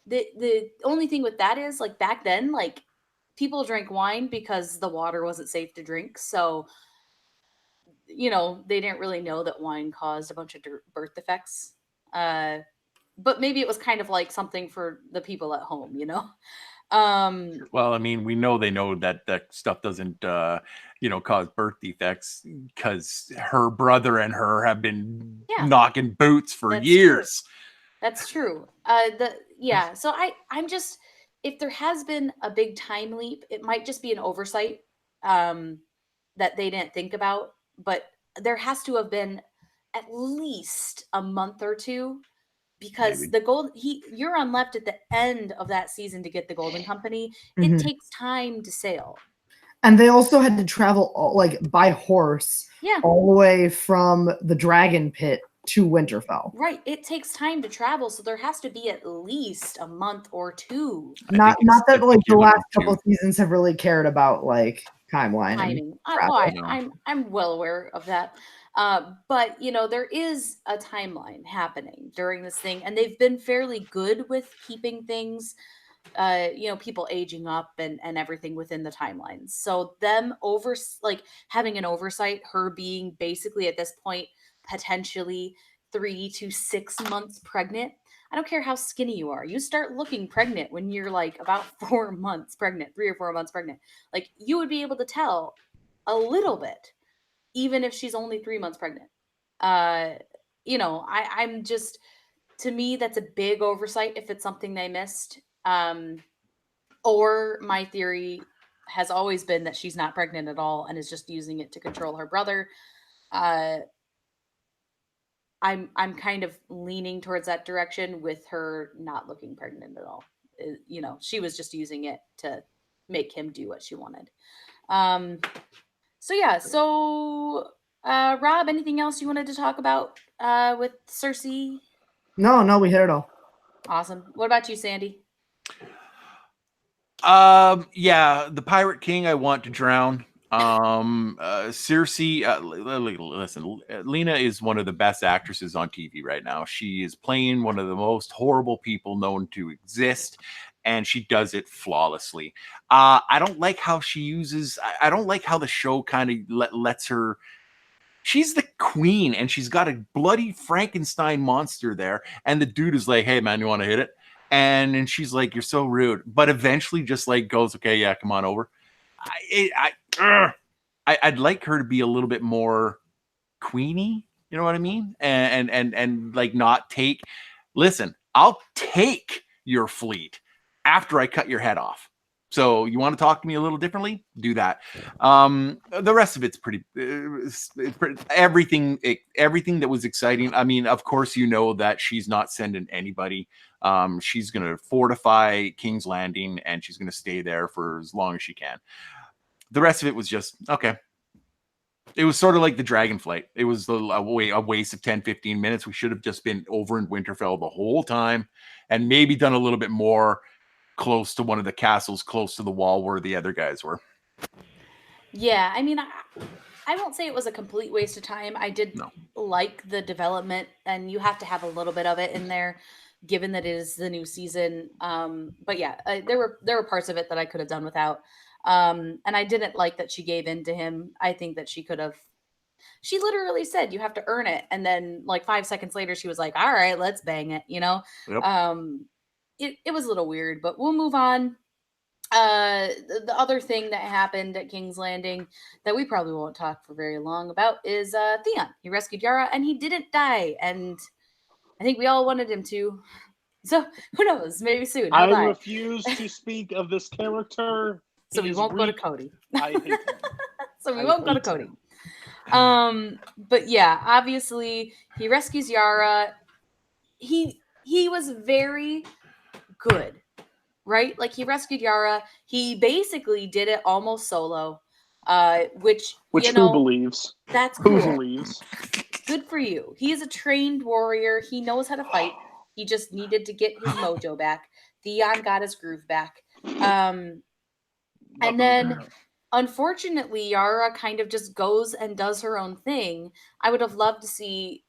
the only thing with that is, like, back then, like, people drank wine because the water wasn't safe to drink, so they didn't really know that wine caused a bunch of birth defects. But maybe it was kind of like something for the people at home, Well, I mean, we know they know that stuff doesn't, cause birth defects because her brother and her have been knocking boots for years. That's true. So I'm just, if there has been a big time leap, it might just be an oversight that they didn't think about. But there has to have been at least a month or two. Because Euron left at the end of that season to get the Golden Company. It takes time to sail. And they also had to travel by horse all the way from the Dragon Pit to Winterfell. Right. It takes time to travel, so there has to be at least a month or two. Not that the last couple of seasons have really cared about timeline. Timing. I'm well aware of that. But there is a timeline happening during this thing, and they've been fairly good with keeping things, people aging up and everything within the timelines. So them having an oversight, her being basically at this point potentially 3 to 6 months pregnant. I don't care how skinny you are. You start looking pregnant when you're like about 4 months pregnant, 3 or 4 months pregnant. Like you would be able to tell a little bit, even if she's only 3 months pregnant. I'm just, to me, that's a big oversight if it's something they missed. Or my theory has always been that she's not pregnant at all and is just using it to control her brother. I'm kind of leaning towards that direction with her not looking pregnant at all. She was just using it to make him do what she wanted. So Rob, anything else you wanted to talk about with Cersei? No, we hit it all. Awesome. What about you, Sandy? Yeah, the Pirate King I want to drown. Cersei, listen, Lena is one of the best actresses on TV right now. She is playing one of the most horrible people known to exist, and she does it flawlessly. I don't like how she uses, I don't like how the show kind of lets her. She's the queen, and she's got a bloody Frankenstein monster there, and the dude is like, "Hey man, you want to hit it?" And she's like, "You're so rude," but eventually just like goes, "Okay, yeah, come on over." I'd like her to be a little bit more queenie, you know what I mean? And like not take. Listen, I'll take your fleet after I cut your head off. So you want to talk to me a little differently? Do that. The rest of it's pretty. Everything that was exciting. I mean, of course, that she's not sending anybody. She's going to fortify King's Landing, and she's going to stay there for as long as she can. The rest of it was just okay. It was sort of like the Dragonflight. It was a waste of 10, 15 minutes. We should have just been over in Winterfell the whole time and maybe done a little bit more close to one of the castles, close to the wall where the other guys were. Yeah, I mean, I won't say it was a complete waste of time. I did like the development, and you have to have a little bit of it in there, given that it is the new season. But yeah, there were parts of it that I could have done without. And I didn't like that she gave in to him. I think that she literally said, "You have to earn it." And then like 5 seconds later, she was like, "All right, let's bang it." Yep. It was a little weird, but we'll move on. The other thing that happened at King's Landing that we probably won't talk for very long about is Theon. He rescued Yara and he didn't die. And I think we all wanted him to. So who knows? Maybe soon. I refuse to speak of this character. So we won't go to Cody. I hate him. So we won't go to Cody. But yeah, obviously he rescues Yara. He was very good, right? Like he rescued Yara. He basically did it almost solo, which who believes? That's cool. Who believes? Good for you. He's a trained warrior. He knows how to fight. He just needed to get his mojo back. Theon got his groove back. And then, unfortunately, Yara kind of just goes and does her own thing. I would have loved to see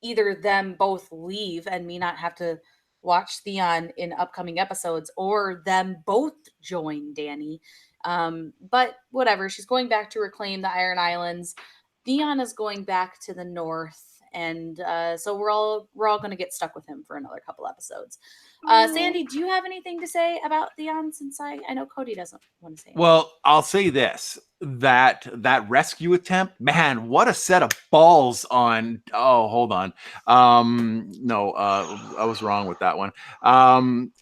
either them both leave and me not have to watch Theon in upcoming episodes, or them both join Dany. But whatever. She's going back to reclaim the Iron Islands. Theon is going back to the north. And so we're all going to get stuck with him for another couple episodes. Sandy, do you have anything to say about Theon? Since I know Cody doesn't want to say anything. Well, I'll say this: that rescue attempt, man, what a set of balls on. Oh, hold on. No, I was wrong with that one.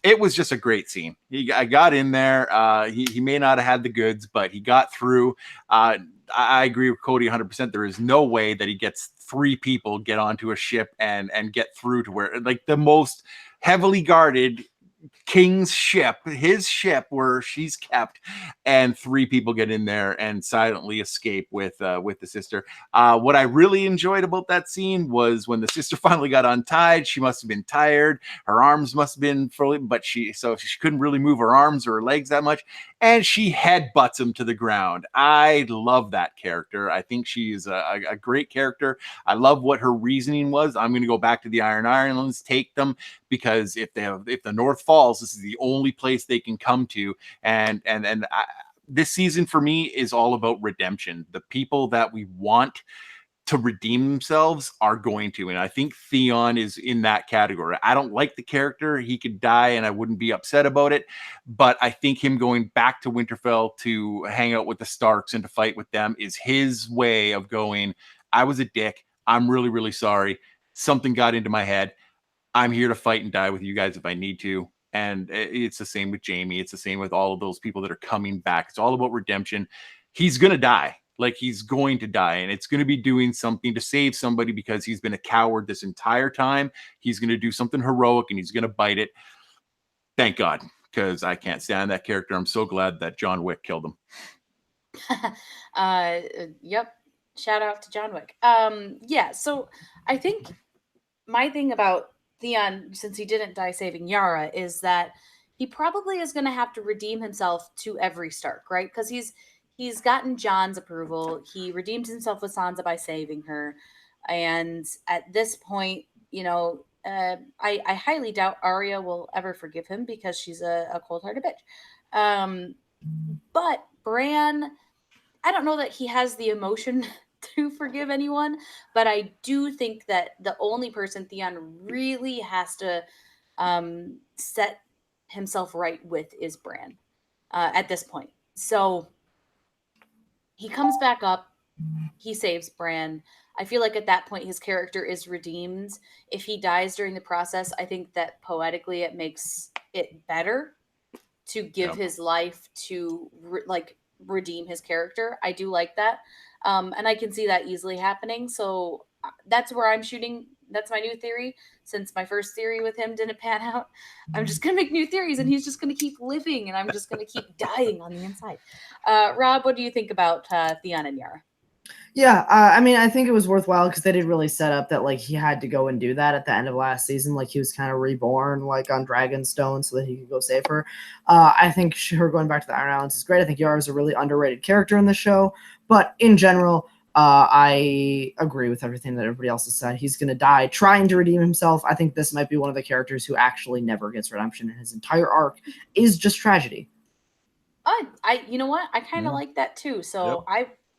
It was just a great scene. I got in there. He may not have had the goods, but he got through. I agree with Cody 100%. There is no way that he gets 3 people get onto a ship and get through to where, like, the most heavily guarded king's ship, his ship where she's kept, and 3 people get in there and silently escape with the sister. What I really enjoyed about that scene was when the sister finally got untied. She must have been tired. Her arms must have been fully, but she couldn't really move her arms or her legs that much. and she headbutts him to the ground. I love that character. I think she's a great character. I love what her reasoning was. I'm going to go back to the Iron Islands, take them, because if the North falls, this is the only place they can come to. This season for me is all about redemption. The people that we want to redeem themselves are going to. And I think Theon is in that category. I don't like the character. He could die and I wouldn't be upset about it. But I think him going back to Winterfell to hang out with the Starks and to fight with them is his way of going, I was a dick. I'm really, really sorry. Something got into my head. I'm here to fight and die with you guys if I need to. And it's the same with Jaime. It's the same with all of those people that are coming back. It's all about redemption. He's going to die. Like, he's going to die, and it's going to be doing something to save somebody because he's been a coward this entire time. He's going to do something heroic, and he's going to bite it. Thank God, because I can't stand that character. I'm so glad that John Wick killed him. Yep. Shout out to John Wick. Yeah, so I think my thing about Theon, since he didn't die saving Yara, is that he probably is going to have to redeem himself to every Stark, right? Because he's gotten Jon's approval. He redeemed himself with Sansa by saving her. And at this point, I highly doubt Arya will ever forgive him because she's a cold-hearted bitch. But Bran, I don't know that he has the emotion to forgive anyone, but I do think that the only person Theon really has to set himself right with is Bran at this point. So he comes back up, he saves Bran. I feel like at that point his character is redeemed. If he dies during the process, I think that poetically it makes it better to give his life to redeem his character. I do like that. And I can see that easily happening. So that's where I'm shooting. That's my new theory. Since my first theory with him didn't pan out, I'm just going to make new theories and he's just going to keep living and I'm just going to keep dying on the inside. Rob, what do you think about Theon and Yara? Yeah, I mean, I think it was worthwhile because they did really set up that, like, he had to go and do that at the end of last season. Like, he was kind of reborn, like, on Dragonstone so that he could go save her. I think her going back to the Iron Islands is great. I think Yara is a really underrated character in the show. But in general, I agree with everything that everybody else has said. He's going to die trying to redeem himself. I think this might be one of the characters who actually never gets redemption, and his entire arc is just tragedy. You know what? I kind of like that too. So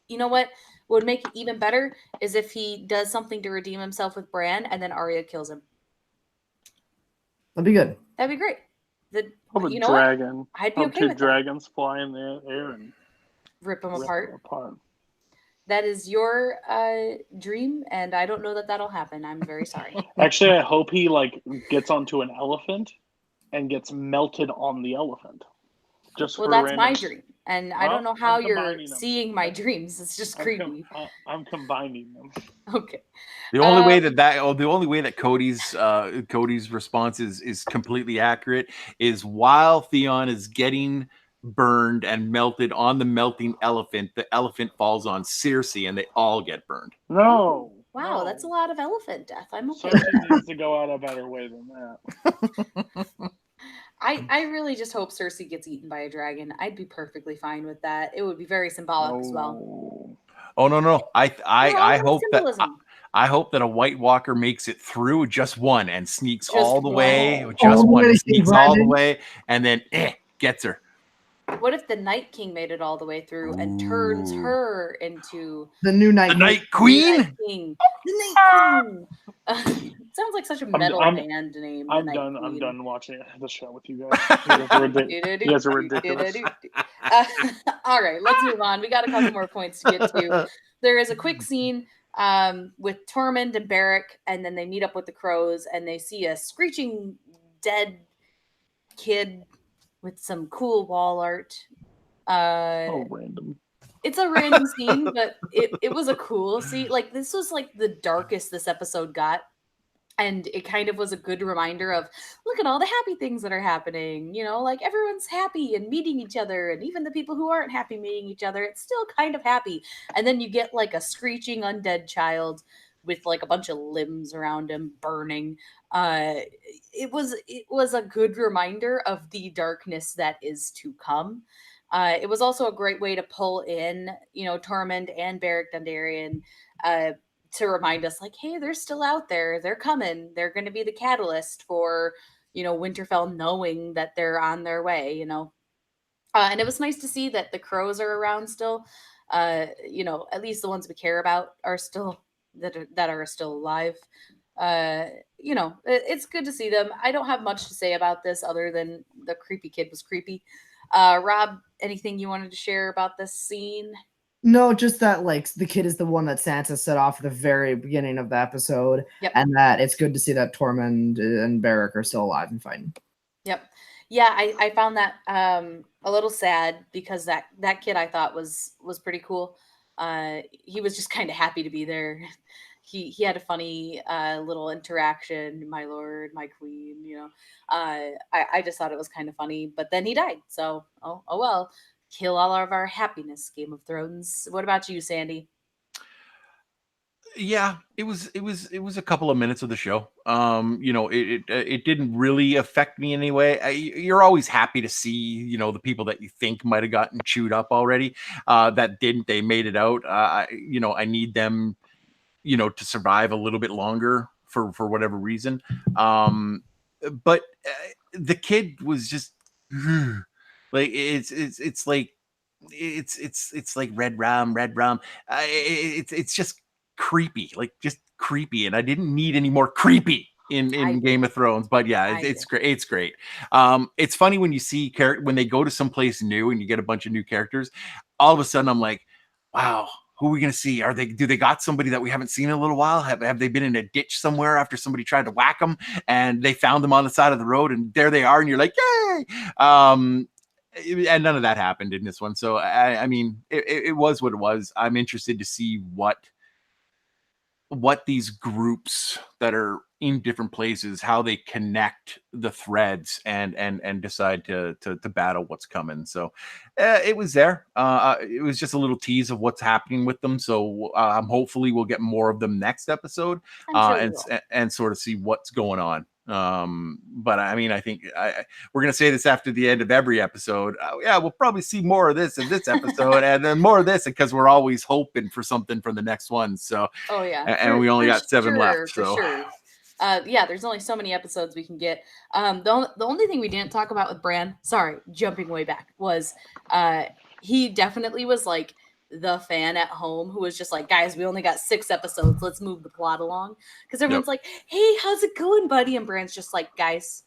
you know what would make it even better is if he does something to redeem himself with Bran and then Arya kills him. That'd be good. That'd be great. Dragon. What? I'd be okay with dragons fly in the air and rip them apart. That is your dream, and I don't know that that'll happen. I'm very sorry. Actually, I hope he gets onto an elephant and gets melted on the elephant. That's my dream, and I don't know how you're seeing my dreams. It's just creepy. I'm combining them. Okay. The only way that Cody's response is completely accurate is while Theon is getting burned and melted on the melting elephant, the elephant falls on Cersei and they all get burned. No. Wow, no. That's a lot of elephant death. I'm okay. Cersei needs to go out a better way than that. I really just hope Cersei gets eaten by a dragon. I'd be perfectly fine with that. It would be very symbolic as well. Oh no. I hope that a White Walker makes it through just one and sneaks all the way. Just one sneaks all the way and then gets her. What if the Night King made it all the way through and turns her into the new Night Queen? The Night King. The Night Queen. Sounds like such a metal band name. I'm done watching the show with you guys. You guys are ridiculous. All right, let's move on. We got a couple more points to get to. There is a quick scene with Tormund and Beric, and then they meet up with the crows, and they see a screeching dead kid with some cool wall art. Random. It's a random scene, but it was a cool scene. Like, this was like the darkest this episode got. And it kind of was a good reminder of, look at all the happy things that are happening. You know, like everyone's happy and meeting each other. And even the people who aren't happy meeting each other, it's still kind of happy. And then you get like a screeching undead child with like a bunch of limbs around him burning. It was a good reminder of the darkness that is to come. It was also a great way to pull in, Tormund and Beric Dondarrion, to remind us, like, hey, they're still out there. They're coming. They're going to be the catalyst for, Winterfell knowing that they're on their way, and it was nice to see that the crows are around still. At least the ones we care about are still that are still alive. It's good to see them. I don't have much to say about this other than the creepy kid was creepy. Rob, anything you wanted to share about this scene? No, just that like the kid is the one that Sansa set off at the very beginning of the episode, Yep. and that it's good to see that Tormund and Beric are still alive and fighting. Yep. Yeah, I found that a little sad because that kid I thought was pretty cool. He was just kind of happy to be there. He had a funny little interaction, my lord, my queen. I just thought it was kind of funny. But then he died, so oh well. Kill all of our happiness, Game of Thrones. What about you, Sandy? Yeah, it was a couple of minutes of the show. It didn't really affect me in any way. You're always happy to see, the people that you think might have gotten chewed up already, that didn't. They made it out. I need them, to survive a little bit longer for whatever reason. But the kid was just like it's like it's like red rum. It's just creepy, and I didn't need any more creepy in Game of Thrones. But yeah, it's great. It's great. It's funny when you see when they go to someplace new and you get a bunch of new characters. All of a sudden, I'm like, wow. Who are we going to see? Do they got somebody that we haven't seen in a little while? Have they been in a ditch somewhere after somebody tried to whack them and they found them on the side of the road and there they are and you're like, yay! And none of that happened in this one. So I mean, it was what it was. I'm interested to see what these groups that are in different places, how they connect the threads and decide to battle what's coming. So it was there. It was just a little tease of what's happening with them. So hopefully we'll get more of them next episode, and sort of see what's going on. But I mean, I think we're going to say this after the end of every episode. Yeah, we'll probably see more of this in this episode and then more of this because we're always hoping for something from the next one. So, oh yeah. And we only got 7 left. So sure. Yeah, there's only so many episodes we can get. The only thing we didn't talk about with Bran, sorry, jumping way back, was he definitely was like the fan at home who was just like, guys, we only got 6 episodes. Let's move the plot along. Because everyone's like, hey, how's it going, buddy? And Bran's just like, guys,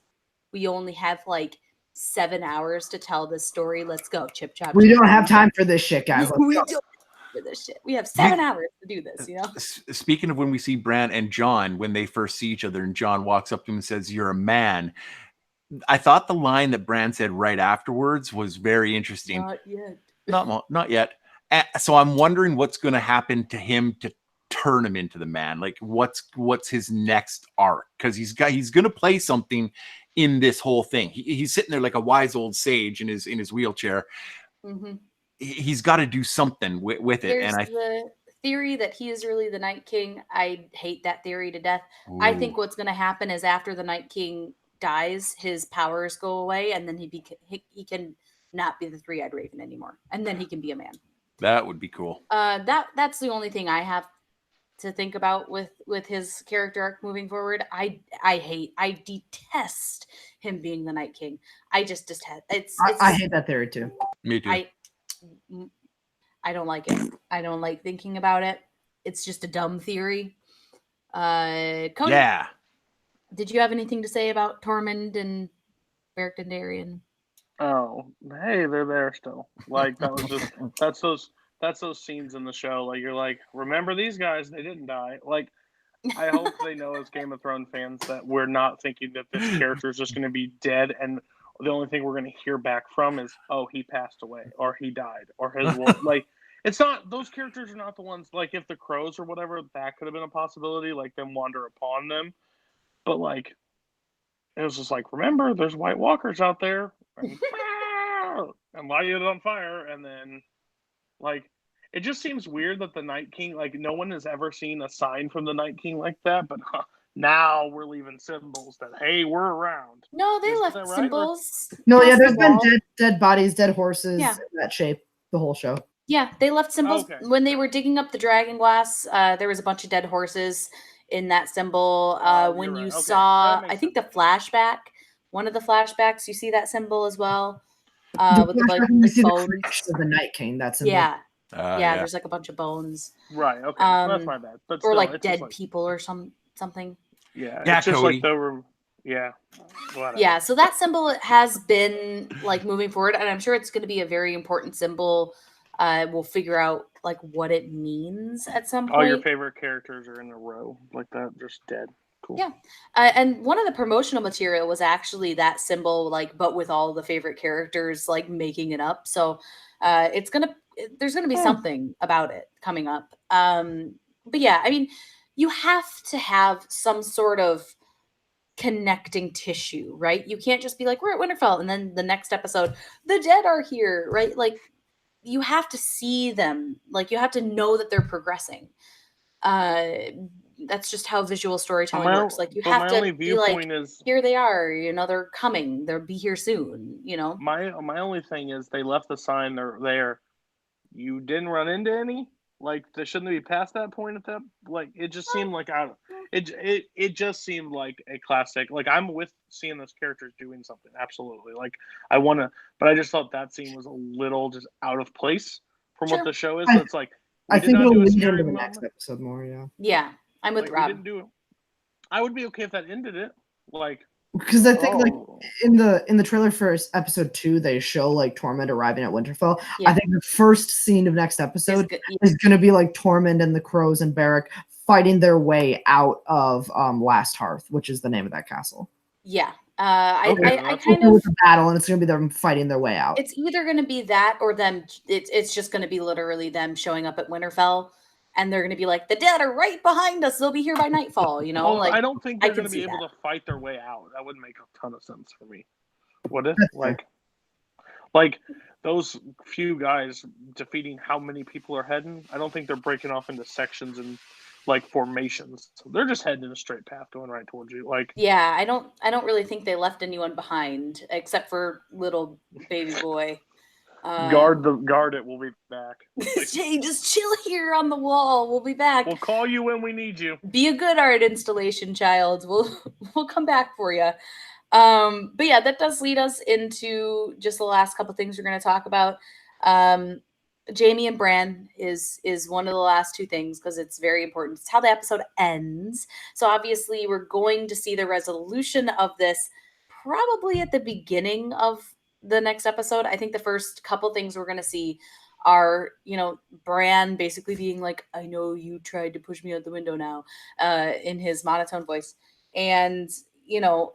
we only have like 7 hours to tell this story. Let's go. Chip chop. We don't have time for this shit, guys. For this shit. We have 7 hours to do this, Speaking of when we see Bran and Jon, when they first see each other and Jon walks up to him and says, "You're a man." I thought the line that Bran said right afterwards was very interesting. Not yet. Not yet. So I'm wondering what's going to happen to him to turn him into the man. Like what's his next arc? Because he's going to play something in this whole thing. He's sitting there like a wise old sage in his wheelchair. Mm-hmm. He's got to do something with it. There's the theory that he is really the Night King. I hate that theory to death. Ooh. I think what's going to happen is after the Night King dies, his powers go away, and then he can not be the Three-Eyed Raven anymore, and then he can be a man. That would be cool. That's the only thing I have to think about with his character arc moving forward. I detest him being the Night King. I just detest. I hate that theory too. Me too. I don't like it. I don't like thinking about it. It's just a dumb theory. Cody, yeah. Did you have anything to say about Tormund and Beric Dondarrion? Oh, hey, they're there still. Like that was just that's those scenes in the show. Like you're like, remember these guys? They didn't die. Like I hope they know as Game of Thrones fans that we're not thinking that this character is just going to be dead and the only thing we're going to hear back from is, oh, he passed away or he died or his world. Like it's not, those characters are not the ones, like if the crows or whatever, that could have been a possibility, like them wander upon them. But like, it was just like, remember, there's White Walkers out there and light it on fire. And then like, it just seems weird that the Night King, like no one has ever seen a sign from the Night King like that, but now we're leaving symbols that hey, we're around. No, they Isn't left that right? symbols. No, yeah, past there's the been wall. dead bodies, dead horses, Yeah. in that shape the whole show. Yeah, they left symbols Okay. when they were digging up the dragon glass. There was a bunch of dead horses in that symbol. You're When you right. Okay, saw, that makes I think sense. the flashback, one of the flashbacks, you see that symbol as well. The With the flashback when we see the bones. creation of the Night King. That symbol. Yeah, Yeah. there's like a bunch of bones, Right. Okay. That's my bad. But or still, like it's dead just like, people or something. yeah. Yeah, It's just Cody. like the. Yeah. Whatever. Yeah, so that symbol has been like moving forward, and I'm sure it's going to be a very important symbol. We'll figure out like what it means at some point. All your favorite characters are in a row like that, just dead. Cool. Yeah. And one of the promotional material was actually that symbol, like, but with all the favorite characters, like making it up. So there's gonna be something about it coming up. But yeah, I mean, you have to have some sort of connecting tissue, right? You can't just be like, we're at Winterfell, and then the next episode, the dead are here, right? Like, you have to see them, like, you have to know that they're progressing. That's just how visual storytelling works. Like, you But have my to only be like, viewpoint is here they are, they're coming, they'll be here soon, my only thing is they left the sign there. You didn't run into any. Like, they shouldn't be past that point at that. Like, it just seemed like it just seemed like a classic. Like, I'm with seeing those characters doing something. Absolutely. Like, I want to, but I just thought that scene was a little just out of place from Sure. what the show is. So it's like, I think not it'll do a lead scary into the moment. next episode more. Yeah. Yeah, I'm with Like, Rob. we didn't do it. I would be okay if that ended it. Like, Because I think like oh, in the trailer for episode 2, they show like Tormund arriving at Winterfell. Yeah. I think the first scene of next episode It's good. is gonna be like Tormund and the Crows and Beric fighting their way out of Last Hearth, which is the name of that castle. Yeah. Okay, I that's kind With of. the battle, and it's gonna be them fighting their way out. It's either going to be that or them. It's just going to be literally them showing up at Winterfell, and they're going to be like, the dead are right behind us. They'll be here by nightfall. well, Like, I don't think I they're can going to be see able that. to fight their way out. That would make a ton of sense for me. Would it? That's fair. Like those few guys defeating how many people are heading? I don't think they're breaking off into sections and like formations. So they're just heading in a straight path going right towards you. Like, Yeah, I don't really think they left anyone behind except for little baby boy. guard it. We'll be back. Like, Jay, just chill here on the wall. We'll be back. we'll call you when we need you. Be a good art installation, child. We'll come back for you. But yeah, that does lead us into just the last couple things we're going to talk about. Jamie and Bran is one of the last two things because it's very important. It's how the episode ends. So obviously we're going to see the resolution of this probably at the beginning of the next episode. I think the first couple things we're going to see are, Bran basically being like, I know you tried to push me out the window now, in his monotone voice. And,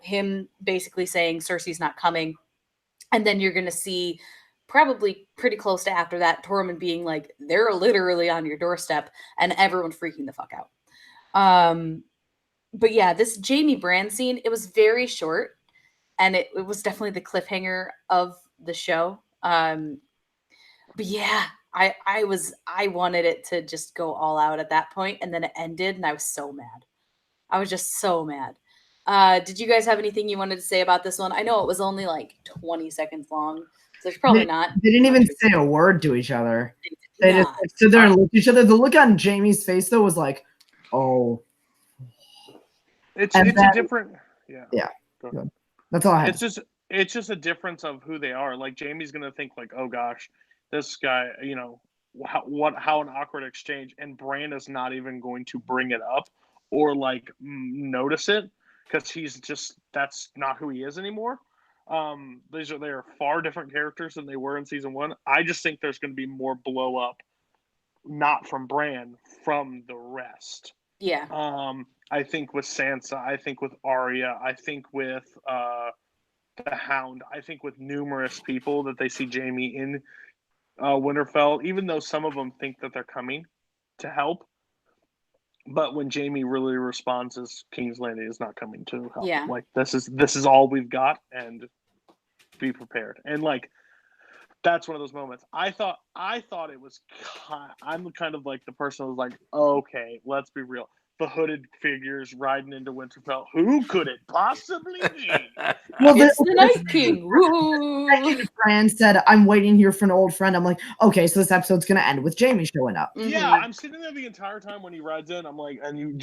him basically saying Cersei's not coming. And then you're going to see probably pretty close to after that, Tormund being like, they're literally on your doorstep, and everyone freaking the fuck out. But yeah, this Jamie Bran scene, it was very short, and it was definitely the cliffhanger of the show. But yeah, I wanted it to just go all out at that point, and then it ended, and I was so mad. I was just so mad. Did you guys have anything you wanted to say about this one? I know it was only like 20 seconds long, so there's probably not. They didn't even say a word to each other. They Nah. just stood there and looked at each other. The look on Jamie's face though was like, oh. It's And a then- different. Yeah. Yeah. Go ahead. That's all I had. It's just a difference of who they are. Like Jamie's gonna think like, oh gosh, this guy, how an awkward exchange, and Bran is not even going to bring it up or like notice it because that's not who he is anymore. They are far different characters than they were in season 1. I just think there's going to be more blow up, not from Bran, from the rest. Yeah. I think with Sansa, I think with Arya, I think with the Hound, I think with numerous people that they see Jamie in Winterfell, even though some of them think that they're coming to help. But when Jamie really responds as King's Landing is not coming to help. Yeah. Like this is all we've got, and be prepared. And like that's one of those moments. I thought it was. I'm kind of like the person who was like, okay, let's be real. the hooded figures riding into Winterfell. Who could it possibly be? Well, It's the Night King. Woo! Fran said, "I'm waiting here for an old friend." I'm like, okay, so this episode's gonna end with Jamie showing up. Yeah, Mhm. I'm sitting there the entire time when he rides in. I'm like, and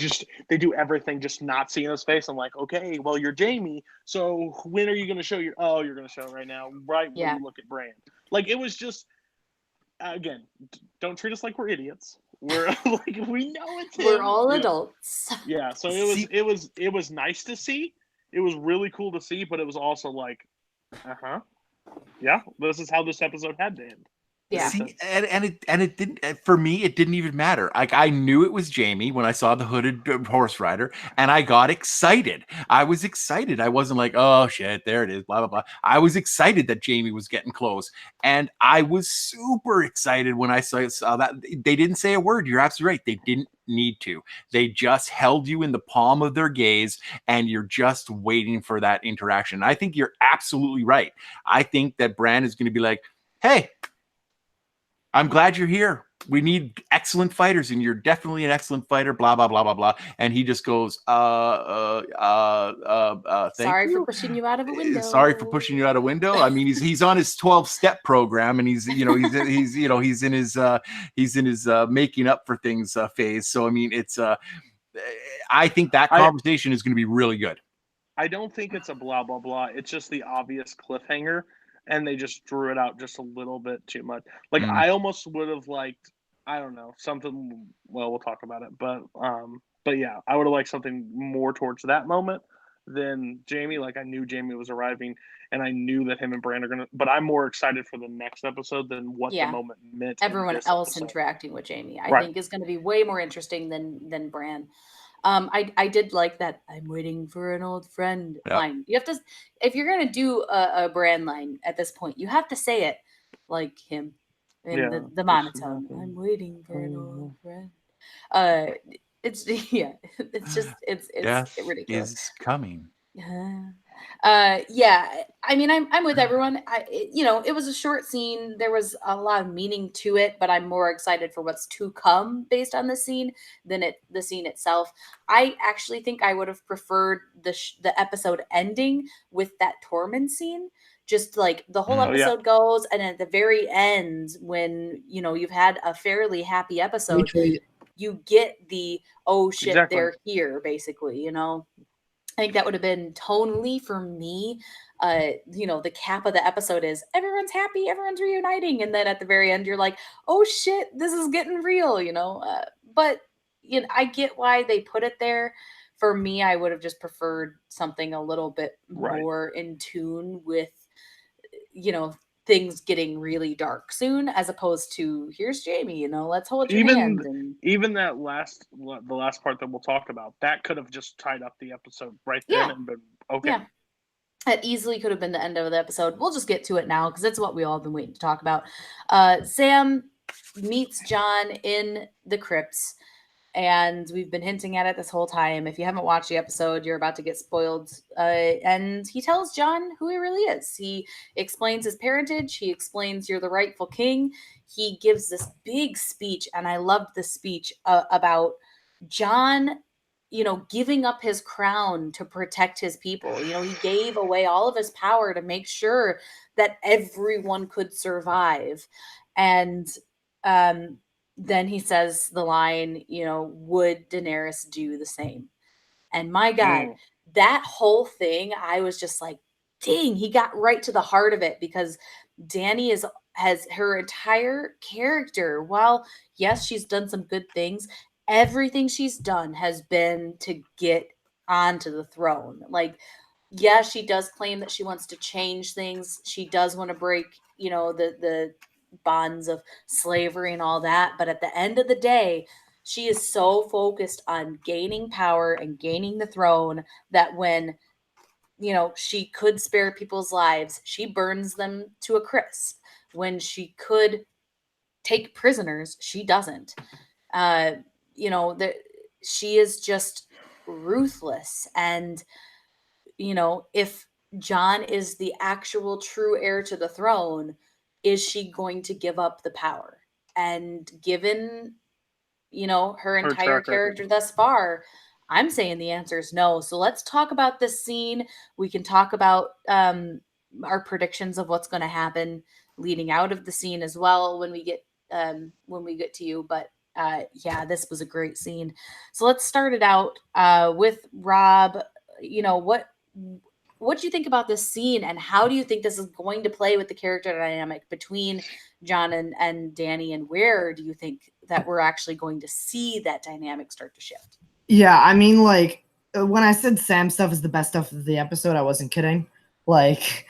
they do everything just not seeing his face. I'm like, okay, well, you're Jamie. So when are you going to show your? Oh, you're going to show it right now, right when Yeah. you look at Bran. Like it was just, again, don't treat us like we're idiots. We're like we know it's him. We're all you know. adults. Yeah, so See- it was nice to see. It was really cool to see, but it was also like, yeah, this is how this episode had to end. Yeah. See, and it didn't for me. It didn't even matter. Like I knew it was Jamie when I saw the hooded horse rider, and I got excited. I was excited. I wasn't like, oh shit, there it is, blah blah blah. I was excited that Jamie was getting close, and I was super excited when I saw that. They didn't say a word. You're absolutely right. They didn't need to. They just held you in the palm of their gaze, and you're just waiting for that interaction. I think you're absolutely right. I think that Bran is going to be like, hey, I'm glad you're here. We need excellent fighters, and you're definitely an excellent fighter. Blah blah blah blah blah. And he just goes, thank Sorry you. for pushing you out of a window. Sorry for pushing you out a window. I mean, he's on his 12-step program, and he's in his making up for things phase. So I mean, it's I think that conversation is going to be really good. I don't think it's a blah blah blah. It's just the obvious cliffhanger, and they just drew it out just a little bit too much. Like I almost would have liked, I don't know, something. Well, we'll talk about it, but yeah, I would have liked something more towards that moment than Jamie. Like I knew Jamie was arriving, and I knew that him and Bran are gonna. But I'm more excited for the next episode than what the moment meant. Everyone else episode. interacting with Jamie, I think, is going to be way more interesting than Bran. I did like that I'm waiting for an old friend line. You have to, if you're gonna do a Bran line at this point, you have to say it like him in the monotone. I'm waiting for an old friend. It's it's ridiculous. Is coming. Yeah, I mean, I'm with everyone. It was a short scene. There was a lot of meaning to it, but I'm more excited for what's to come based on the scene than the scene itself. I actually think I would have preferred the episode ending with that Tormund scene. Just like the whole episode goes, and at the very end, when you've had a fairly happy episode, you get the oh shit, they're here, basically. I think that would have been tonally for me. The cap of the episode is everyone's happy, everyone's reuniting, and then at the very end, you're like, "Oh shit, this is getting real," But I get why they put it there. For me, I would have just preferred something a little bit more in tune with, things getting really dark soon, as opposed to here's Jamie, let's hold your hand. Even the last part that we'll talk about, that could have just tied up the episode right then and been okay. Yeah. That easily could have been the end of the episode. We'll just get to it now because it's what we all have been waiting to talk about. Sam meets Jon in the crypts, and we've been hinting at it this whole time. If you haven't watched the episode, you're about to get spoiled. And he tells Jon who he really is. He explains his parentage. He explains you're the rightful king. He gives this big speech, and I loved the speech about Jon, giving up his crown to protect his people. He gave away all of his power to make sure that everyone could survive. And then he says the line, would Daenerys do the same? And my God, that whole thing, I was just like, dang, he got right to the heart of it, because Dany has her entire character. While, yes, she's done some good things, everything she's done has been to get onto the throne. Like, yeah, she does claim that she wants to change things. She does want to break, the bonds of slavery and all that. But at the end of the day, she is so focused on gaining power and gaining the throne that when, she could spare people's lives, she burns them to a crisp. When she could take prisoners, she doesn't. She is just ruthless. And, if Jon is the actual true heir to the throne, is she going to give up the power? And given, her Her entire track record. character thus far? I'm saying the answer is no. So let's talk about this scene. We can talk about our predictions of what's going to happen leading out of the scene as well when we get to you. But yeah, this was a great scene. So let's start it out with Rob. What do you think about this scene, and how do you think this is going to play with the character dynamic between John and Danny, and where do you think that we're actually going to see that dynamic start to shift? Yeah, I mean, like, when I said Sam stuff is the best stuff of the episode, I wasn't kidding. Like,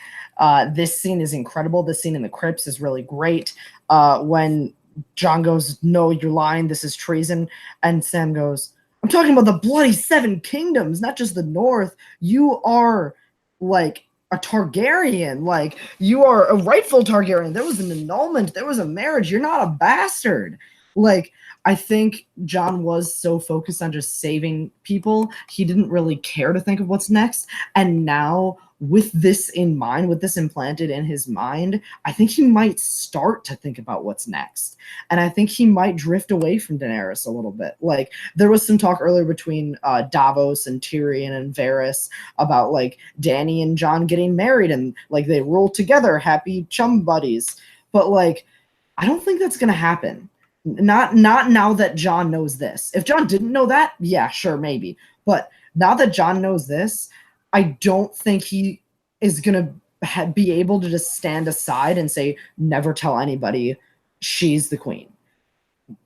this scene is incredible. This scene in the crypts is really great. When John goes, "No, you're lying. This is treason," and Sam goes, "I'm talking about the bloody Seven Kingdoms, not just the North. You are, like, a Targaryen. Like, you are a rightful Targaryen. There was an annulment. There was a marriage. You're not a bastard." Like, I think John was so focused on just saving people, he didn't really care to think of what's next. And now, with this in mind, with this implanted in his mind, I think he might start to think about what's next. And I think he might drift away from Daenerys a little bit. Like, there was some talk earlier between Davos and Tyrion and Varys about, like, Dany and John getting married and, like, they rule together, happy chum buddies. But, like, I don't think that's going to happen. Not now that John knows this. If John didn't know that, yeah, sure, maybe. But now that John knows this, I don't think he is going to be able to just stand aside and say, never tell anybody she's the queen.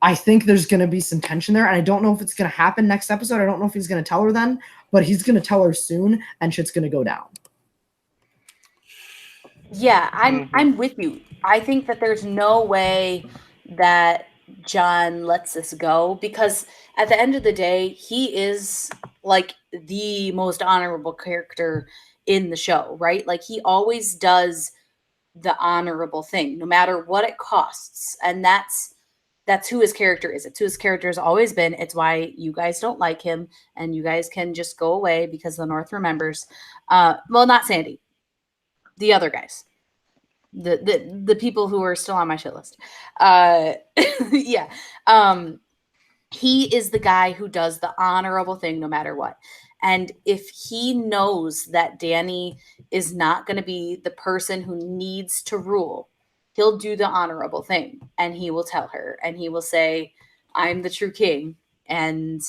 I think there's going to be some tension there, and I don't know if it's going to happen next episode. I don't know if he's going to tell her then, but he's going to tell her soon, and shit's going to go down. Yeah, I'm with you. I think that there's no way that John lets this go, because at the end of the day, he is, like, the most honorable character in the show, right? Like, he always does the honorable thing, no matter what it costs. And that's who his character is. It's who his character has always been. It's why you guys don't like him, and you guys can just go away because the North remembers. Well, not Sandy. The other guys. The people who are still on my shit list. Yeah. He is the guy who does the honorable thing no matter what. And if he knows that Danny is not going to be the person who needs to rule, he'll do the honorable thing, and he will tell her, and he will say, I'm the true king, and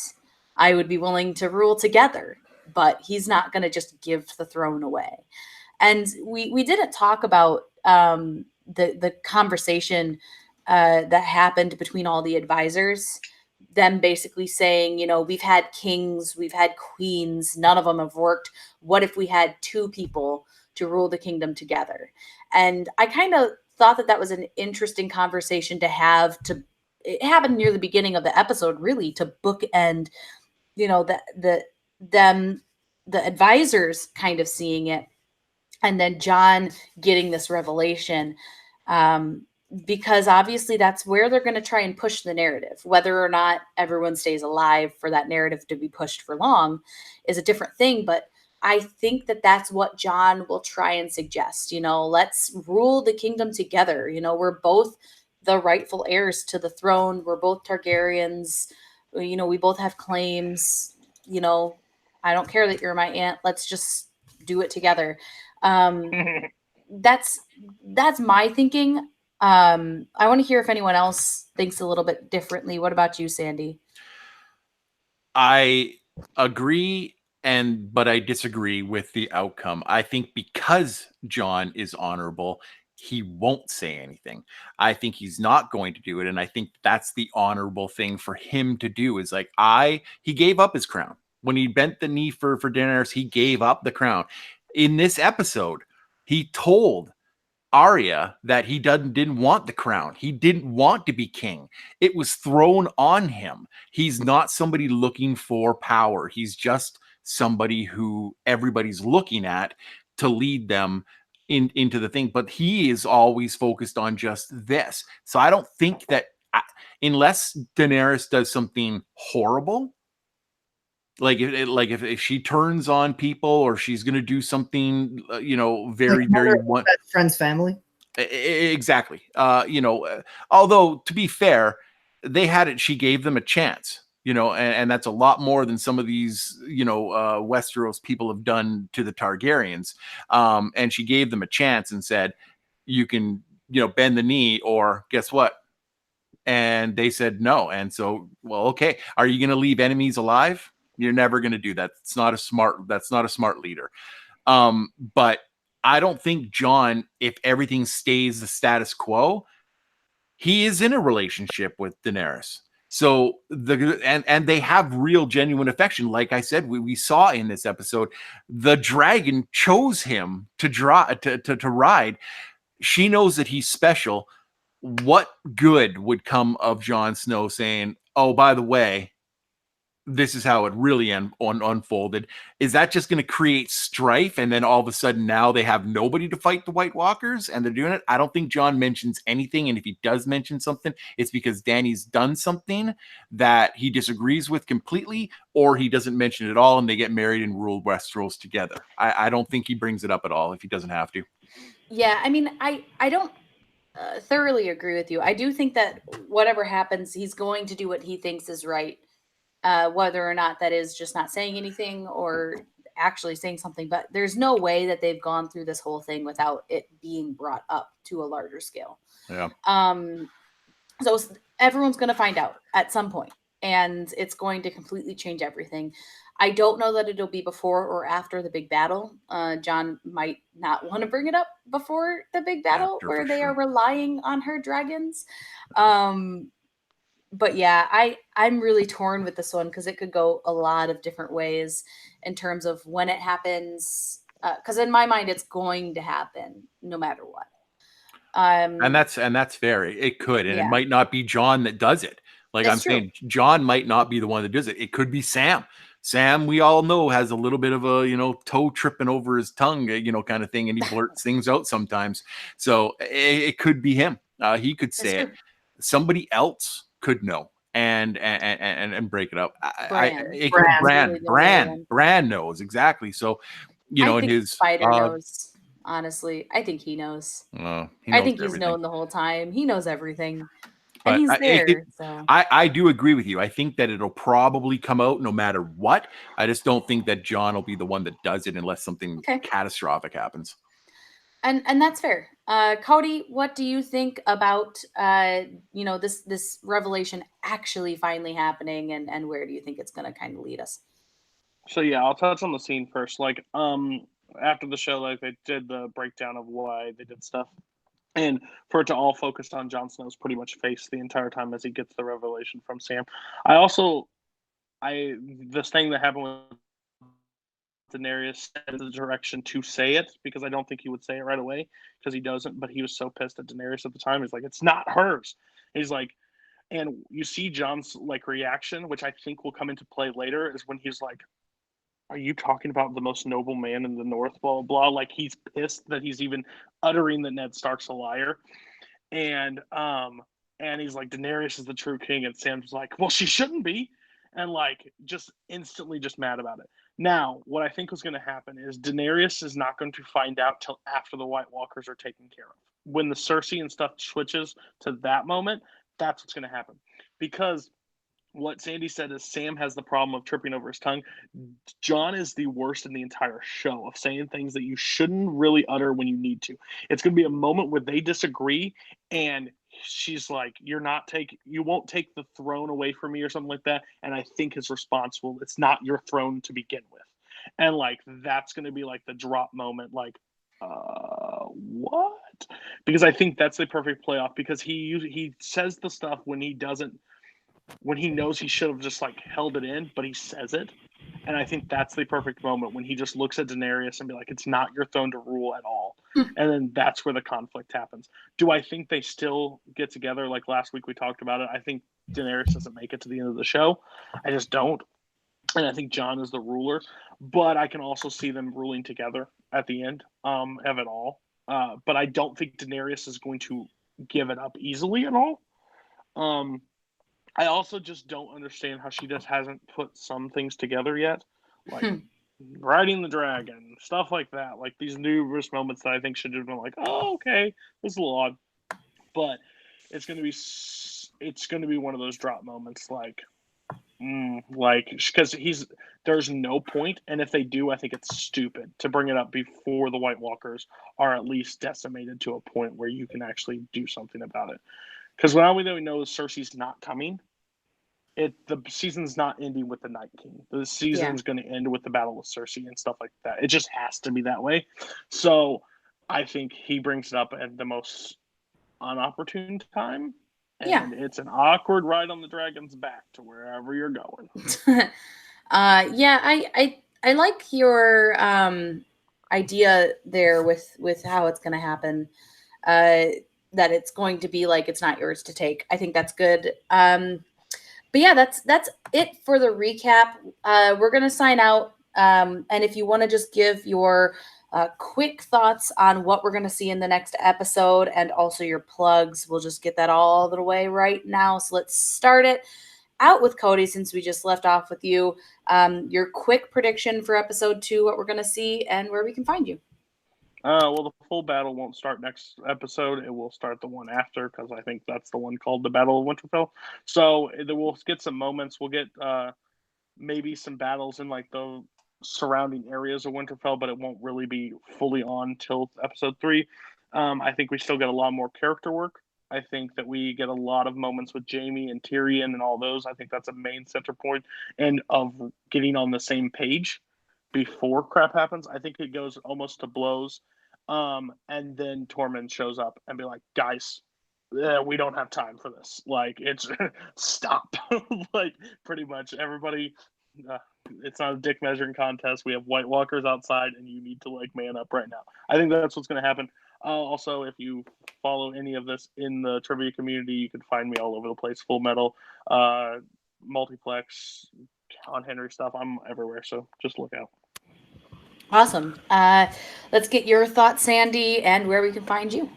I would be willing to rule together. But he's not going to just give the throne away. And we didn't talk about the conversation that happened between all the advisors, them basically saying, we've had kings, we've had queens, none of them have worked. What if we had two people to rule the kingdom together? And I kind of thought that was an interesting conversation to have. It happened near the beginning of the episode, really, to bookend, the advisors kind of seeing it, and then John getting this revelation, because obviously that's where they're going to try and push the narrative. Whether or not everyone stays alive for that narrative to be pushed for long is a different thing. But I think that that's what John will try and suggest. Let's rule the kingdom together. We're both the rightful heirs to the throne. We're both Targaryens. We both have claims. I don't care that you're my aunt. Let's just do it together. That's my thinking. I want to hear if anyone else thinks a little bit differently. What about you, Sandy? I agree, but I disagree with the outcome. I think because John is honorable, he won't say anything. I think he's not going to do it, and I think that's the honorable thing for him to do. Is like he gave up his crown when he bent the knee for Daenerys. He gave up the crown. In this episode, he told Arya that he didn't want the crown. He didn't want to be king. It was thrown on him. He's not somebody looking for power. He's just somebody who everybody's looking at to lead them into the thing. But he is always focused on just this. So I don't think that unless Daenerys does something horrible, like if she turns on people, or she's going to do something, very, like very friend's family. Exactly. Although to be fair, they had it. She gave them a chance, and that's a lot more than some of these, Westeros people have done to the Targaryens. And she gave them a chance and said, you can, bend the knee, or guess what? And they said no. And so, well, okay, are you going to leave enemies alive? You're never going to do that. That's not a smart leader. But I don't think Jon, if everything stays the status quo, he is in a relationship with Daenerys. So and they have real genuine affection. Like I said, we saw in this episode, the dragon chose him to ride. She knows that he's special. What good would come of Jon Snow saying, oh, by the way, this is how it really unfolded? Is that just going to create strife? And then all of a sudden now they have nobody to fight the White Walkers and they're doing it. I don't think Jon mentions anything. And if he does mention something, it's because Dany's done something that he disagrees with completely, or he doesn't mention it at all and they get married and rule Westeros together. I don't think he brings it up at all if he doesn't have to. Yeah, I mean, I don't thoroughly agree with you. I do think that whatever happens, he's going to do what he thinks is right. Whether or not that is just not saying anything or actually saying something, but there's no way that they've gone through this whole thing without it being brought up to a larger scale. Yeah. So everyone's going to find out at some point, and it's going to completely change everything. I don't know that it'll be before or after the big battle. Jon might not want to bring it up before the big battle where they are relying on her dragons. But yeah, I'm really torn with this one because it could go a lot of different ways in terms of when it happens. Because in my mind, it's going to happen no matter what. And that's fair. It could, and it might not be Jon that does it. Like that's saying, Jon might not be the one that does it. It could be Sam. Sam, we all know, has a little bit of a, toe tripping over his tongue, kind of thing, and he blurts things out sometimes. So it could be him. He could say it. Somebody else could know and break it up. Bran knows exactly. So I think Spider knows. Honestly, I think he knows. I think he's known the whole time. He knows everything. And he's there. I do agree with you. I think that it'll probably come out no matter what. I just don't think that Jon will be the one that does it unless something catastrophic happens. And that's fair. Cody, what do you think about this revelation actually finally happening, and where do you think it's going to kind of lead us? So yeah, I'll touch on the scene first. Like after the show, like they did the breakdown of why they did stuff. And for it to all focus on Jon Snow's pretty much face the entire time as he gets the revelation from Sam. This thing that happened with Daenerys set the direction to say it, because I don't think he would say it right away because he doesn't, but he was so pissed at Daenerys at the time. He's like, it's not hers. He's like, and you see Jon's like reaction, which I think will come into play later, is when he's like, are you talking about the most noble man in the North, blah, blah, blah. Like he's pissed that he's even uttering that Ned Stark's a liar. And he's like, Daenerys is the true king. And Sam's like, well, she shouldn't be. And like, just instantly just mad about it. Now, what I think was going to happen is Daenerys is not going to find out till after the White Walkers are taken care of. When the Cersei and stuff switches to that moment, that's what's going to happen. Because what Sandy said is Sam has the problem of tripping over his tongue. Jon is the worst in the entire show of saying things that you shouldn't really utter when you need to. It's going to be a moment where they disagree and she's like, you won't take the throne away from me or something like that. And I think his response it's not your throne to begin with. And like, that's going to be like the drop moment. Like, what? Because I think that's the perfect playoff, because he says the stuff when he knows he should have just like held it in, but he says it. And I think that's the perfect moment when he just looks at Daenerys and be like, it's not your throne to rule at all. And then that's where the conflict happens. Do I think they still get together? Like last week we talked about it. I think Daenerys doesn't make it to the end of the show. I just don't. And I think Jon is the ruler, but I can also see them ruling together at the end of it all. But I don't think Daenerys is going to give it up easily at all. I also just don't understand how she just hasn't put some things together yet, like riding the dragon, stuff like that. Like these numerous moments that I think should have been like, oh, okay, this is a little odd. But it's going to be it's going to be one of those drop moments, because there's no point, and if they do, I think it's stupid to bring it up before the White Walkers are at least decimated to a point where you can actually do something about it. Because now we know Cersei's not coming. The season's not ending with the Night King. The season's going to end with the battle with Cersei and stuff like that. It just has to be that way. So I think he brings it up at the most unopportune time. And it's an awkward ride on the dragon's back to wherever you're going. I like your idea there with how it's going to happen. That it's going to be like it's not yours to take. I think that's good. But yeah, that's it for the recap. We're going to sign out. And if you want to just give your quick thoughts on what we're going to see in the next episode and also your plugs, we'll just get that all the way right now. So let's start it out with Cody, since we just left off with you. Your quick prediction for episode 2, what we're going to see and where we can find you. Well, the full battle won't start next episode. It will start the one after, because I think that's the one called the Battle of Winterfell. So we'll get some moments. We'll get maybe some battles in like the surrounding areas of Winterfell, but it won't really be fully on till episode 3. I think we still get a lot more character work. I think that we get a lot of moments with Jaime and Tyrion and all those. I think that's a main center point, and of getting on the same page before crap happens. I think it goes almost to blows. And then Tormund shows up and be like, guys, we don't have time for this. Like, it's stop. Like, pretty much everybody, it's not a dick measuring contest. We have White Walkers outside and you need to like man up right now. I think that's what's going to happen. Also, if you follow any of this in the trivia community, you can find me all over the place. Full Metal, Multiplex, on Henry stuff. I'm everywhere, so just look out. Awesome. Let's get your thoughts, Sandy, and where we can find you.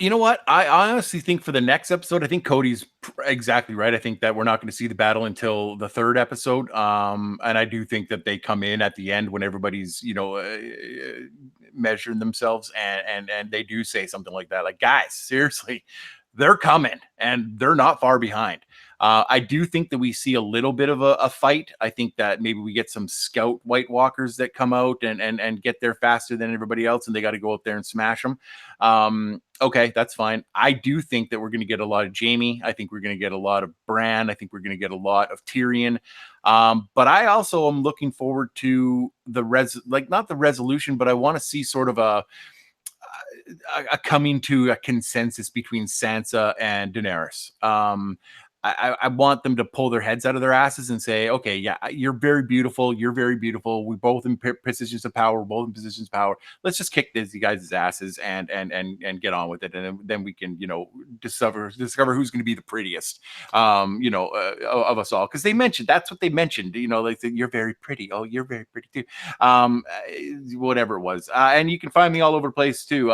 You know what? I honestly think for the next episode, I think Cody's exactly right. I think that we're not going to see the battle until the 3rd episode. And I do think that they come in at the end when everybody's, measuring themselves, and they do say something like that. Like, guys, seriously, they're coming and they're not far behind. I do think that we see a little bit of a fight. I think that maybe we get some scout White Walkers that come out and get there faster than everybody else, and they got to go out there and smash them. Okay, that's fine. I do think that we're going to get a lot of Jaime. I think we're going to get a lot of Bran. I think we're going to get a lot of Tyrion. But I also am looking forward to not the resolution, but I want to see sort of a coming to a consensus between Sansa and Daenerys. I want them to pull their heads out of their asses and say, okay, yeah, you're very beautiful. You're very beautiful. We both in positions of power. We're both in positions of power. Let's just kick these guys' asses and get on with it. And then we can, discover who's going to be the prettiest, of us all. Because that's what they mentioned. Like, you're very pretty. Oh, you're very pretty too. Whatever it was. And you can find me all over the place too.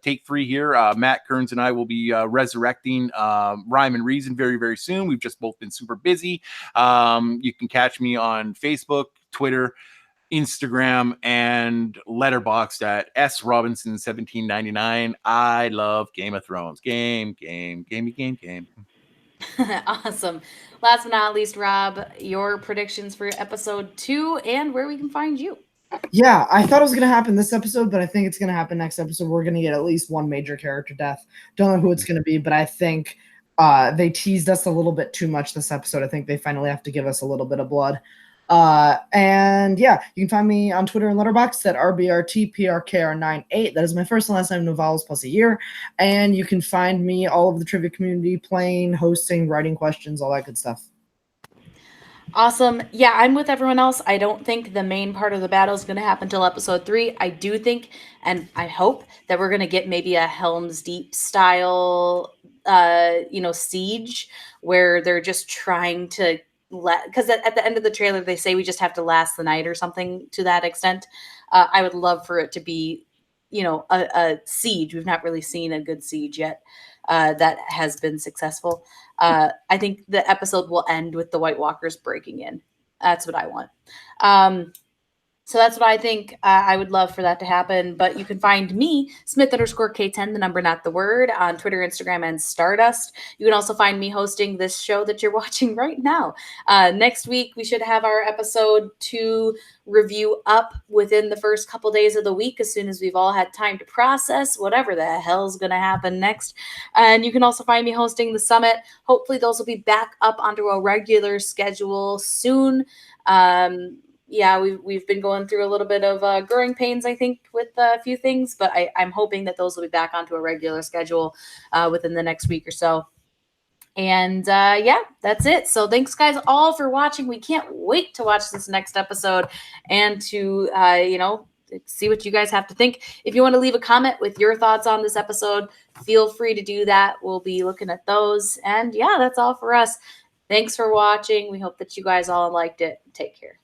Take 3 here. Matt Kearns and I will be resurrecting Rhyme and Reason very, very soon. We've just both been super busy. You can catch me on Facebook, Twitter, Instagram, and Letterboxd at srobinson1799. I love Game of Thrones. Game. Awesome. Last but not least, Rob, your predictions for episode 2 and where we can find you. Yeah, I thought it was going to happen this episode, but I think it's going to happen next episode. We're going to get at least one major character death. Don't know who it's going to be, but I think they teased us a little bit too much this episode. I think they finally have to give us a little bit of blood. And yeah, you can find me on Twitter and Letterboxd at RBRTPRKR98. That is my first and last name, no vowels plus a year. And you can find me all over the trivia community, playing, hosting, writing questions, all that good stuff. Awesome. Yeah, I'm with everyone else. I don't think the main part of the battle is going to happen until episode 3. I do think, and I hope, that we're going to get maybe a Helm's Deep style siege where they're just trying to because at the end of the trailer they say we just have to last the night or something to that extent. I would love for it to be a siege. We've not really seen a good siege yet that has been successful. I think the episode will end with the White Walkers breaking in. That's what I want. So that's what I think. I would love for that to happen. But you can find me, Smith_K10, the number, not the word, on Twitter, Instagram, and Stardust. You can also find me hosting this show that you're watching right now. Next week, we should have our episode 2 review up within the first couple days of the week, as soon as we've all had time to process whatever the hell's going to happen next. And you can also find me hosting the summit. Hopefully, those will be back up onto a regular schedule soon. Yeah, we've been going through a little bit of growing pains, I think, with a few things, but I'm hoping that those will be back onto a regular schedule within the next week or so. And yeah, that's it. So thanks, guys, all for watching. We can't wait to watch this next episode and to, see what you guys have to think. If you want to leave a comment with your thoughts on this episode, feel free to do that. We'll be looking at those. And yeah, that's all for us. Thanks for watching. We hope that you guys all liked it. Take care.